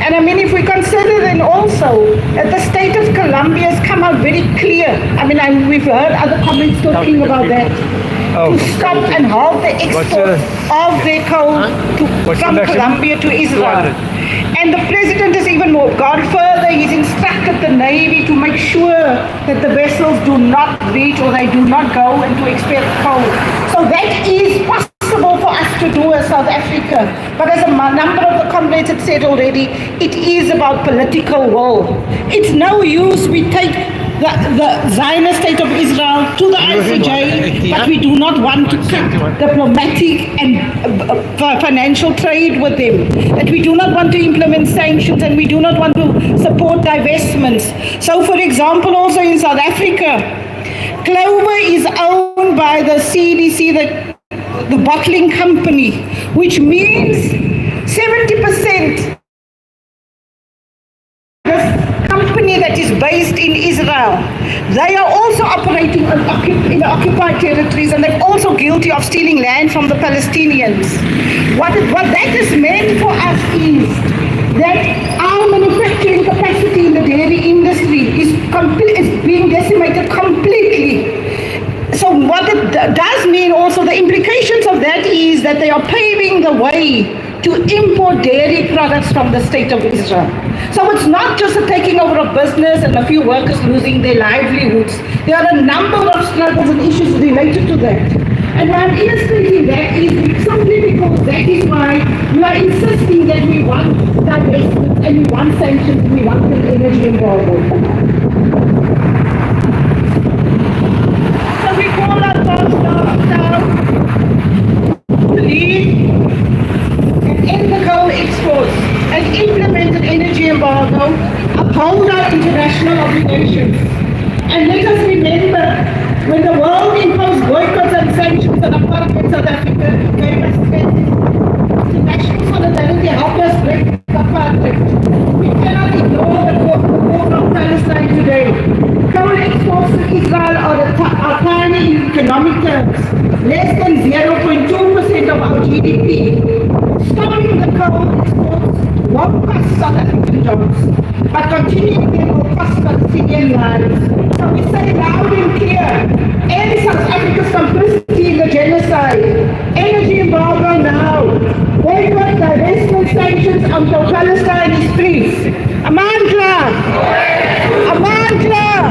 And I mean, if we consider then also that the state of Colombia has come out very clear. I mean, we've heard other comments talking about that. To stop and halt the export of their coal from Colombia to Israel. And the president has even gone further. He's instructed the Navy to make sure that the vessels do not reach or they do not go and to export coal. So that is possible for us to do as South Africa. But as a number of the comrades have said already, it is about political will. It's no use we take the Zionist state of Israel to the ICJ, but we do not want to cut diplomatic and financial trade with them, that we do not want to implement sanctions, and we do not want to support divestments. So, for example, also in South Africa, Clover is owned by the CDC, the bottling company, which means 70% company that is based in Israel. They are also operating in the occupied territories, and they're also guilty of stealing land from the Palestinians. What that has meant for us is that our manufacturing capacity in the dairy industry is being decimated completely. So what it does mean also, the implications of that is that they are paving the way to import dairy products from the state of Israel. So it's not just a taking over of business and a few workers losing their livelihoods. There are a number of struggles and issues related to that. And why I'm illustrating that is simply because that is why we are insisting that we want divestment and we want sanctions and we want an energy embargo. So we call our boss now to lead and end the coal exports and implement an energy embargo, uphold our international obligations. And let us remember, when the world imposed boycotts and sanctions on apartheid South Africa, it gave us strength. International solidarity helped us break apartheid. We cannot ignore the war from Palestine today. Coal exports to Israel are tiny in economic terms, less than 0.2% of our GDP. Stopping the coal exports won't cost South African jobs, but continuing them will cost Palestinian lives. So we say loud and clear, end South Africa's complicity in the genocide. Energy embargo now. Boycott, divestment, sanctions until Palestine is free. Aman klaar! Aman klaar!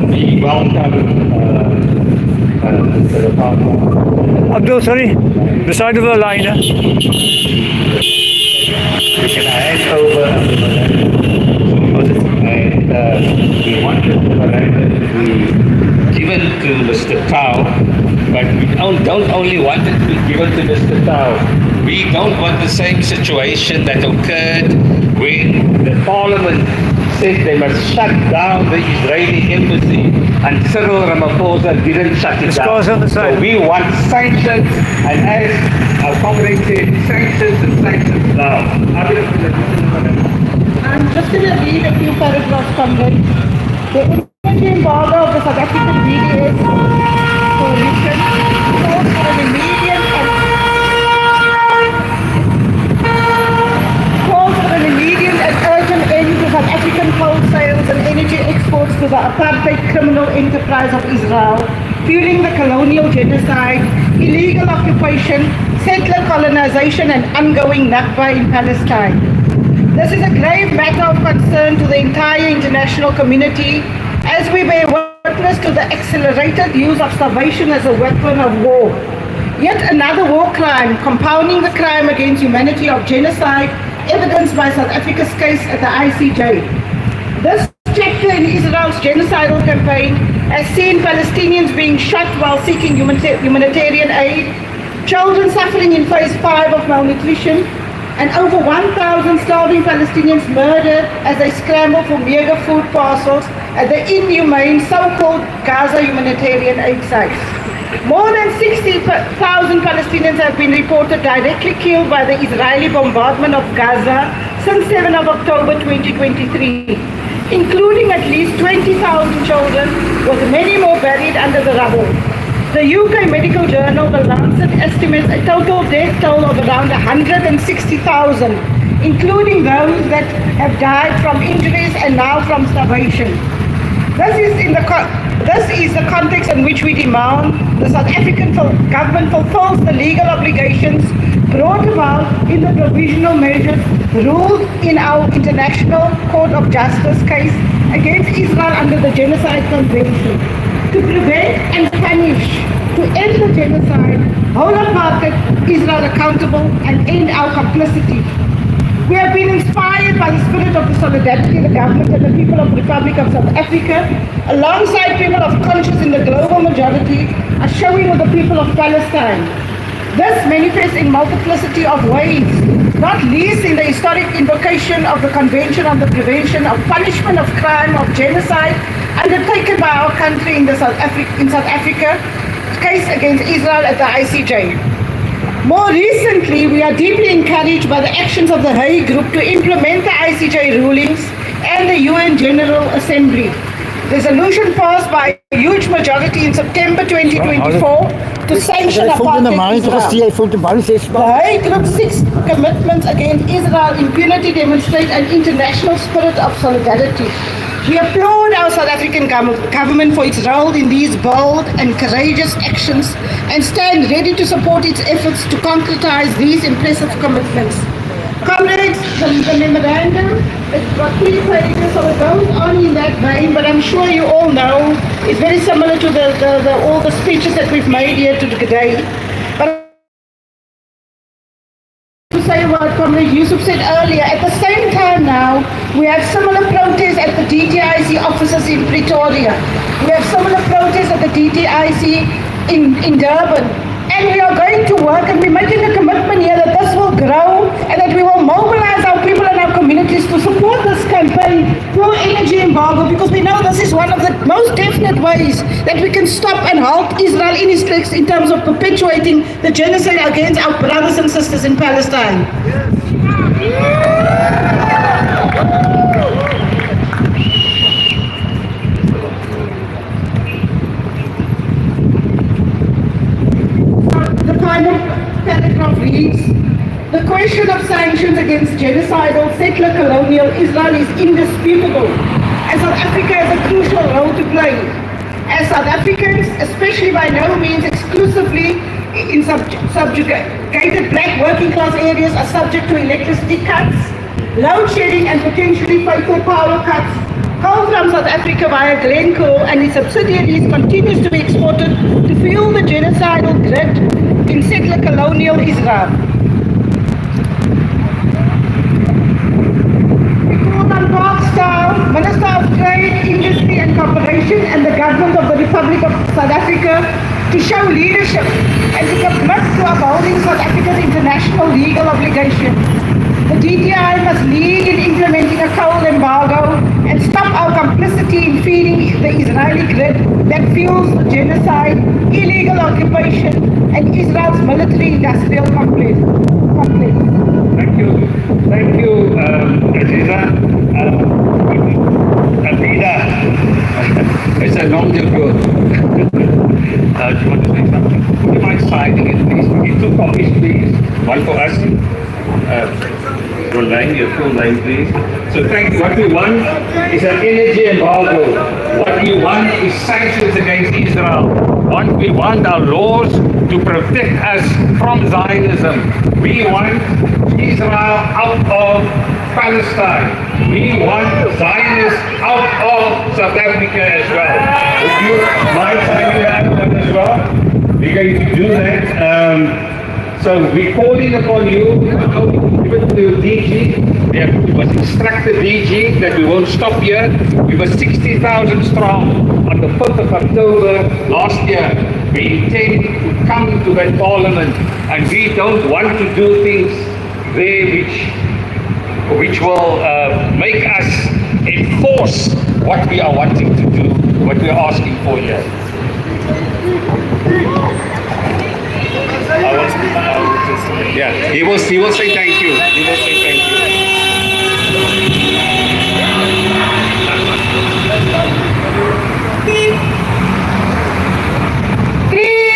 We welcome Abdul, sorry, the side of the line. we can hand over and we wanted the memorandum to be given to Mr. Tao, but we don't only want it to be given to Mr. Tao. We don't want the same situation that occurred when the parliament said they must shut down the Israeli embassy and Cyril Ramaphosa didn't shut it down. So we want sanctions, and as our comrade said, sanctions and sanctions now. I'm just going to read a few paragraphs from them. The energy embargo of the South African BDS coalition calls for an immediate and urgent end to South African coal sales and energy exports to the apartheid criminal enterprise of Israel, fueling the colonial genocide, illegal occupation, settler colonization, and ongoing Nakba in Palestine. This is a grave matter of concern to the entire international community as we bear witness to the accelerated use of starvation as a weapon of war. Yet another war crime, compounding the crime against humanity of genocide, evidenced by South Africa's case at the ICJ. This chapter in Israel's genocidal campaign has seen Palestinians being shot while seeking humanitarian aid, children suffering in phase 5 of malnutrition, and over 1,000 starving Palestinians murdered as they scramble for meager food parcels at the inhumane so-called Gaza humanitarian aid sites. More than 60,000 Palestinians have been reported directly killed by the Israeli bombardment of Gaza since 7 of October 2023, including at least 20,000 children, with many more buried under the rubble. The UK Medical Journal, The Lancet, estimates a total death toll of around 160,000, including those that have died from injuries and now from starvation. This is the context in which we demand the South African government fulfills the legal obligations brought about in the provisional measures ruled in our International Court of Justice case against Israel under the Genocide Convention to prevent and punish, to end the genocide, hold apartheid Israel accountable, and end our complicity. We have been inspired by the spirit of the solidarity of the government and the people of the Republic of South Africa, alongside people of conscience in the global majority, are showing with the people of Palestine. This manifests in multiplicity of ways, not least in the historic invocation of the Convention on the Prevention of Punishment of Crime of Genocide undertaken by our country in South Africa, case against Israel at the ICJ. More recently, we are deeply encouraged by the actions of the Hague Group to implement the ICJ rulings and the UN General Assembly. Resolution passed by a huge majority in September 2024 to sanction apartheid Israel. The Hague Group's 6 commitments against Israel impunity demonstrate an international spirit of solidarity. We applaud our South African government for its role in these bold and courageous actions and stand ready to support its efforts to concretize these impressive commitments. Comrades, the memorandum, it's got 3 pages, so it goes on in that vein, but I'm sure you all know it's very similar to all the speeches that we've made here today. But to say what Comrade Yusuf said earlier, at the same time now, we have similar protests at the DTIC offices in Pretoria. We have similar protests at the DTIC in Durban. And we are going to work, and we're making a commitment here that this will grow and that we will mobilize our people and our communities to support this campaign for energy embargo, because we know this is one of the most definite ways that we can stop and halt Israel in its tracks in terms of perpetuating the genocide against our brothers and sisters in Palestine. The final paragraph reads, the question of sanctions against genocidal settler colonial Israel is indisputable, and South Africa has a crucial role to play. As South Africans, especially by no means exclusively in subjugated black working class areas, are subject to electricity cuts, load shedding and potentially fatal power cuts, coal from South Africa via Glencore and its subsidiaries continues to be exported to fuel the genocidal grid in settler colonial Israel. We call on Park Staal, Minister of Trade, Industry and Cooperation, and the Government of the Republic of South Africa to show leadership and to commit to upholding South Africa's international legal obligations. The DTI must lead in implementing a coal embargo and stop our complicity in feeding the Israeli grid that fuels the genocide, illegal occupation, and Israel's military-industrial complex. Thank you, Aziza. Abida. It's a long joke. Do you want to say something? Would you mind signing it, please? We need 2 copies, please. One for us. Your name, your full name, please. So thank you. What we want is an energy embargo. What we want is sanctions against Israel. What we want are laws to protect us from Zionism. We want Israel out of Palestine. We want Zionists out of South Africa as well. Would you mind signing that one as well? We're going to do that. So we're calling upon you, even to DG, we was instructed DG that we won't stop here. We were 60,000 strong on the 5th of October last year. We intend to come to that parliament, and we don't want to do things there which will make us enforce what we are wanting to do, what we are asking for here. Yeah, he will say thank you. He will say thank you. 3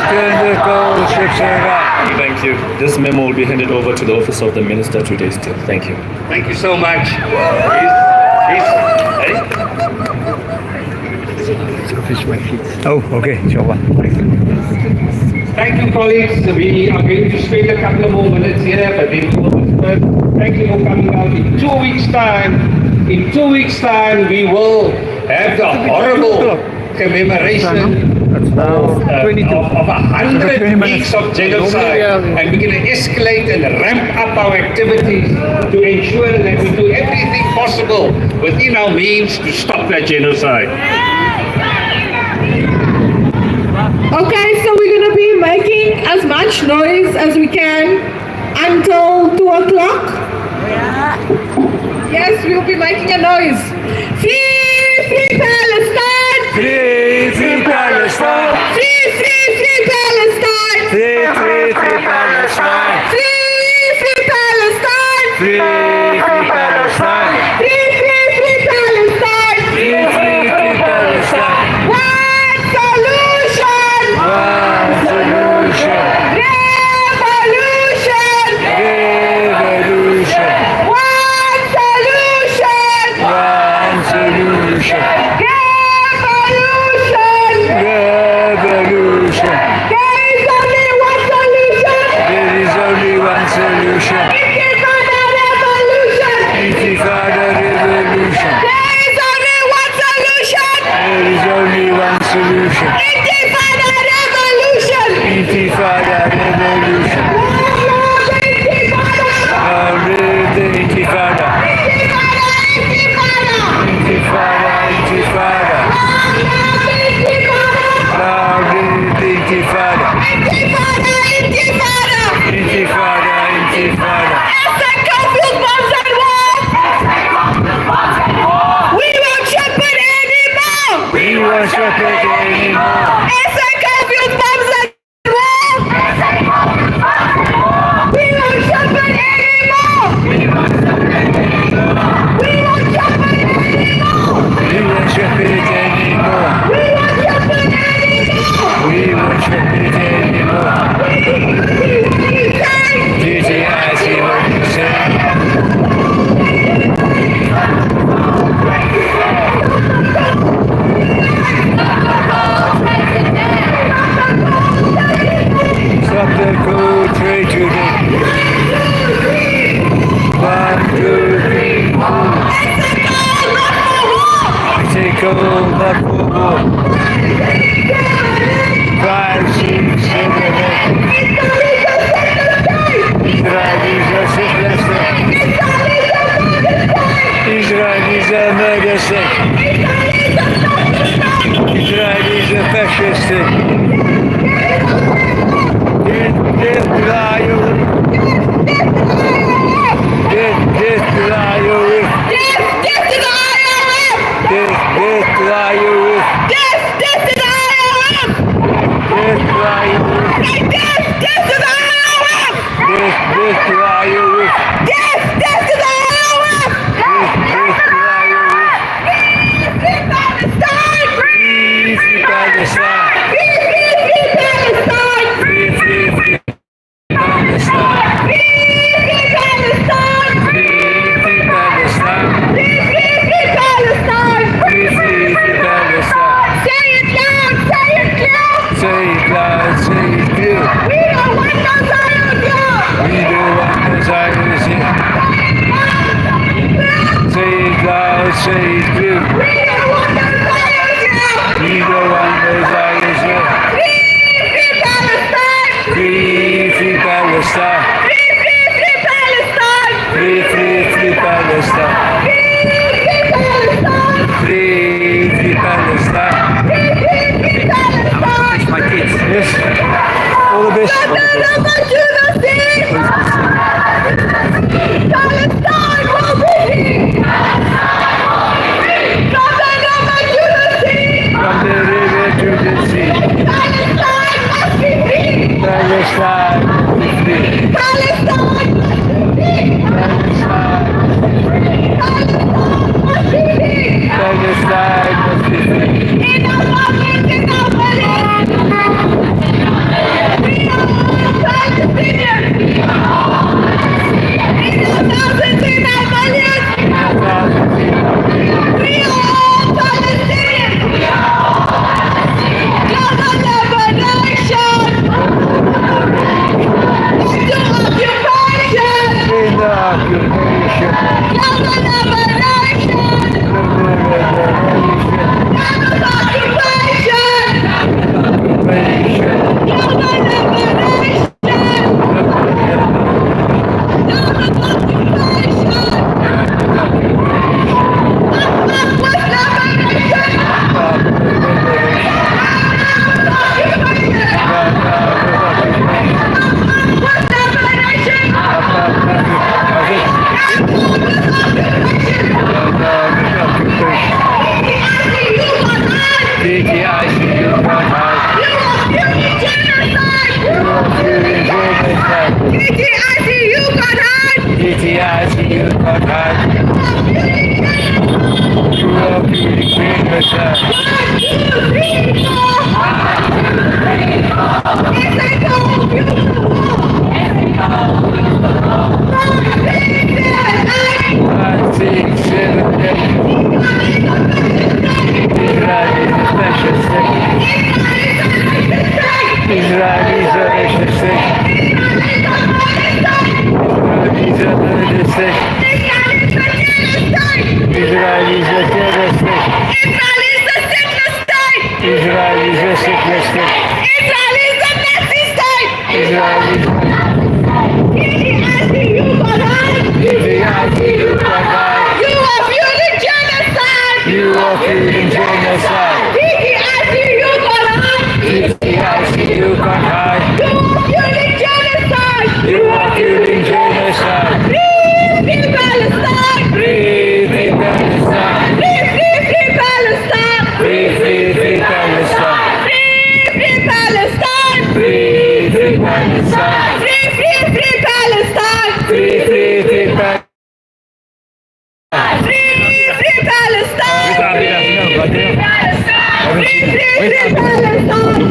turn the coal ships around. Thank you. This memo will be handed over to the office of the minister 2 days still. Thank you. Thank you so much. Oh, okay, inshallah. Thank you, colleagues. We are going to spend a couple of more minutes here, but then thank you for coming out. In 2 weeks' time, we will have the horrible commemoration That's now 22. of 100 20 minutes. weeks of genocide, and we're going to escalate and ramp up our activities to ensure that we do everything possible within our means to stop that genocide. Okay, so we're going to be making as much noise as we can until 2 o'clock. Yes, we'll be making a noise. Free, free Palestine! Free, free Palestine! Free, free, free Palestine! Free, free, free Palestine! Free, free Palestine! Free, free Palestine! Free, free, free Palestine! Free, free, free Palestine! One solution! One solution! Revolution! Revolution! One solution! One solution! Revolution! Revolution! There is only one solution! There is only one solution. Intifada revolution! Intifada revolution. There is only one solution! There is only one solution. Intifada revolution! Intifada revolution. Long live the Intifada. Intifada! Intifada, Intifada. Long live the Intifada. Intifada! Intifada! Intifada, Intifada. Hassan Cofield bombs and walls! We won't shop it anymore! We won't shop it anymore. Hassan Cofield bombs and walls! We won't shop it anymore! We won't shop it anymore! We won't shop it anymore. We won't shop it anymore! We won't shop it anymore. Did I see what you said? Stop the coal trade today. 1, 2, 3, 4. Take coal, not for war. 5, 6, 7, 8. Israel is a sickness. Israel is a murder state. Israel is a fascist state. Death to the IOF. Death to the IOF. Death to the IOF! Death to the IOF. Death to the IOF! Death to the IOF. Death to the IOF! Death to the IOF. Death to the IOF! Death to the IOF. Free Palestine! Free, free Palestine. Free Palestine! Free, free, free Palestine. Free Palestine! Free, free Palestine. Free Palestine! Free, free, free Palestine. Say it loud! Say it loud! Say it loud, say it clear. We don't want no Zion here! We don't want the Zionists here. Say it loud, say it clear. We don't want no Zion here! We don't want the Zionists here. Free Palestine! Free, free Palestine. Free Palestine! Free, free, free Palestine. Free Palestine! Free, free Palestine. Free Palestine! My kids. Yes. All the best. All the best. Palestine will be free! genocide. 1, 2, 3, 4. Ethical fuel war. 5, 6, 7, 8. 5, 6, 7, 8. Israel is a fascist state. Israel is a fascist state. Israel is a murder state. Israel is a terror state. Israel is a sickness state. Israel is a Nazi state. Israel is PSC You are fueling genocide. You are fueling genocide. PSC you can't hide. You can't hide. You are fueling genocide. You are fueling genocide. Free Palestine. Free Palestine. Free Palestine. Free Palestine. Free Palestine. Free Palestine. Free Palestine. Free Palestine. Free Palestine. Free Palestine.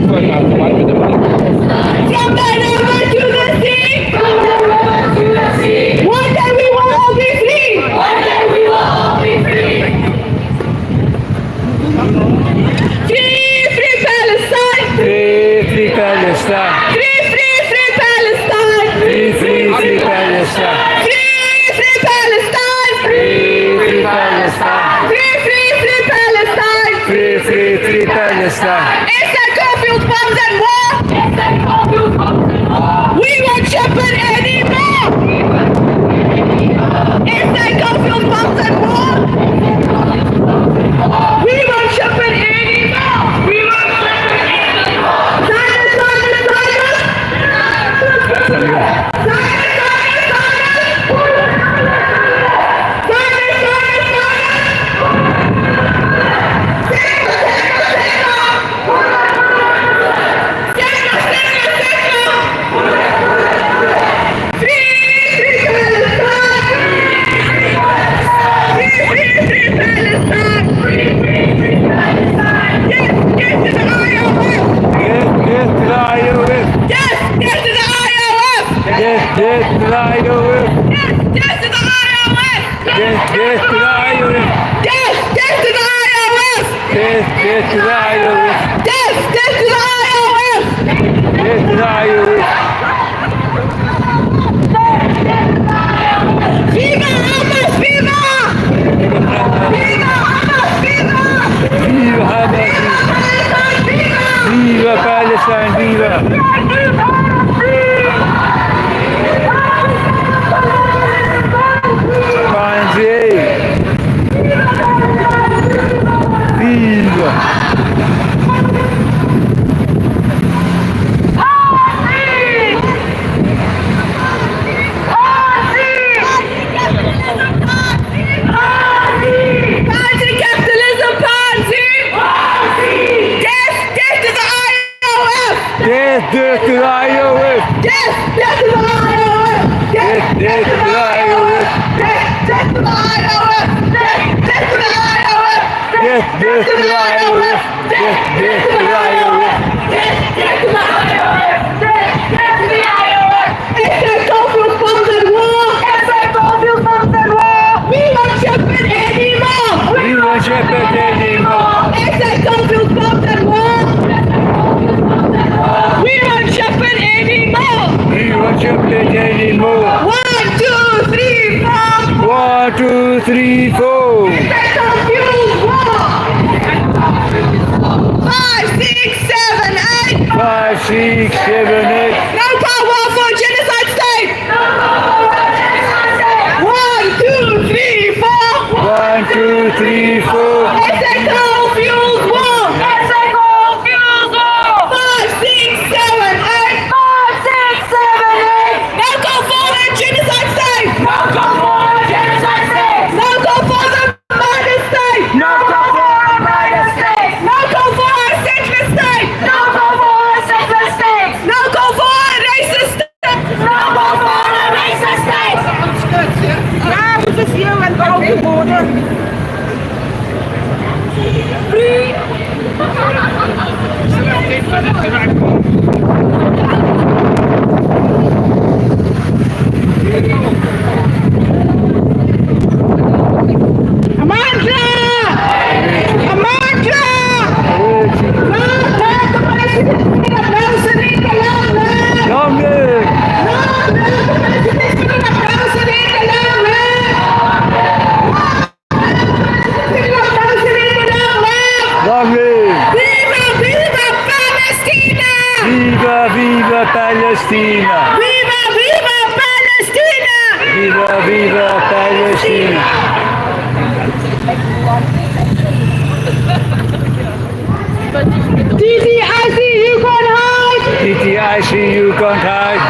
From the river to the sea. One day we will all be free. Free Palestine. Free Palestine. Free Palestine. Free Palestine. Free Palestine. Free Palestine. Free Palestine. Free Palestine. It's a curfew, bombs and war. We won't shepherd anymore. It's a curfew, bombs and war. We won't shepherd anymore. We won't shepherd anymore. Silence, silence, silence. Silence, Viva Palestine, viva! Panzi! Viva! Panzi capitalism, Panzi! Death to the IOF! Death to the IOF! Death to the IOF! Death to the IOF! Death to the IOF! Death to the IOF! Death to the IOF! Death to the IOF! Death to the IOF! Death to the IOF! It's a conflict bombs and war! It's a conflict bombs and war! We won't shepherd anymore! We won't shepherd anymore! It's a conflict bombs and war! We won't shepherd anymore! We won't shepherd anymore! 1, 2, 3, 4! 1, 2, 3, 4! It's a confused war! 5, 6, 7, 8! 5, 6, 7, 8! No power for genocide state! 1, 2, 3, 4! 1, 2, 3, 4! It's a confused war! It's a confused war! 5, 6, 7, 8! 5, 6, 7, 8! No go for the genocide state! No go for the genocide state! No go for the murder state! No go for a murder state! No go for a senseless state! No go for a senseless state! No go for a Long live! Long live! Viva Palestina! Viva, viva Palestina! Viva Palestina! Viva, viva Palestina! TTIC, you can't hide! TTIC, you can't hide!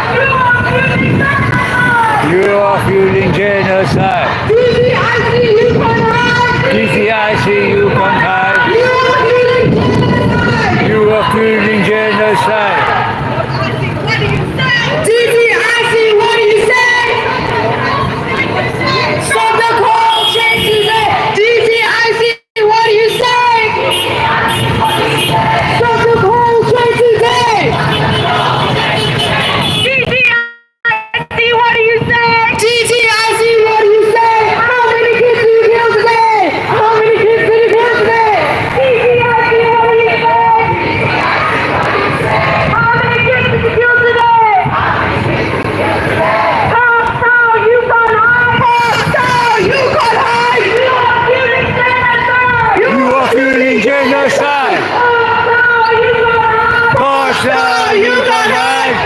You are fueling genocide! TTIC, you can't hide! TTIC, you can't hide! You are fueling genocide! TTIC, what do you say? Stop the cold change today! TTIC, what do you say? Stop the cold change today! TTIC, what do you say? TTIC, what do you say? How many kids did you kill today? How many kids did you kill today? TTIC, what do you say? How many kids did you kill today? Hostile, you can't hide! Hostile, you can't hide! You are fueling genocide! You are fueling genocide! Hostile, you can't hide!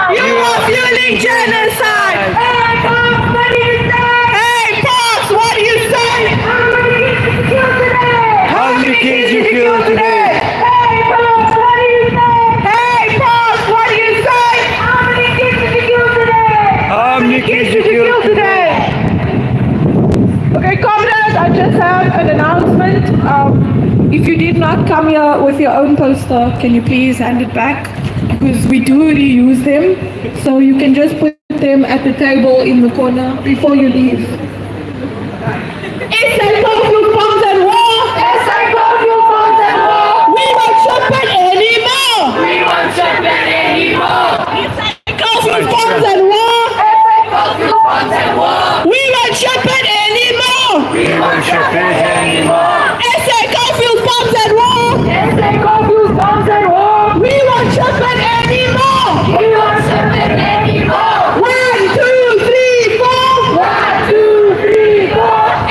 You are fueling genocide! Hey, Pops, what do you say? Hey, Pops, what do you say? How many kids did you kill today? How many kids you killed today? Hey, Pops, what do you say? Hey, Pops, what do you say? How many kids did you kill today? How many kids you killed today? Okay, comrades, I just have an announcement. If you did not come here with your own poster, can you please hand it back? Because we do reuse them, so you can just put them at the table in the corner before you leave. It's a confused bombs and war! It's a confused bombs and war! We won't shop it anymore! We won't shop it anymore! It's a confused bombs and war! It's a confused bombs and war! We won't shop it anymore! We won't ship it anymore! It's a confused bombs and war! It's a confused bombs and war! We won't shop it anymore! We won't ship it anymore! 1, 2, 3, 4! 1, 2, 3, 4!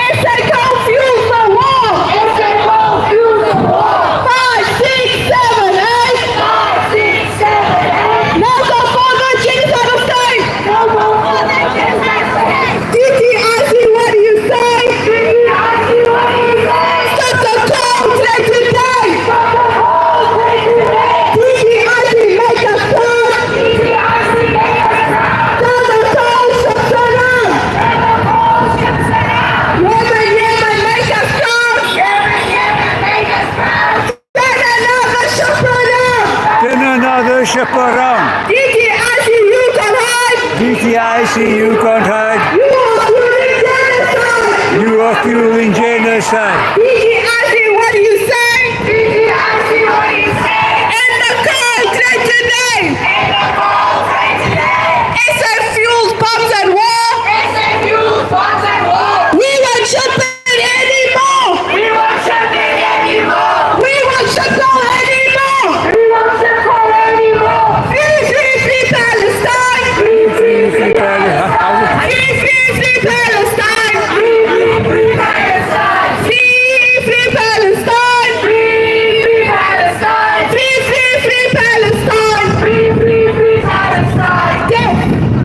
It's a confused war! It's a confused war! 5, 6, 7, 8! 5, 6, 7, 8! No go for the genocide of state! No more for the genocide state! TTIC, what do you say? TTIC, what do you say? Stop the cold take today! Stop the whole thing today! TTIC, make us proud! TTIC, make us proud! Tell the cold shut down! And the whole ship set out! Yemen, make us proud! Yemen, make us proud! Send another ship down! Send another ship around! TTIC, you can hide! TTIC, you can't hide! You are fueling genocide! You are fueling genocide!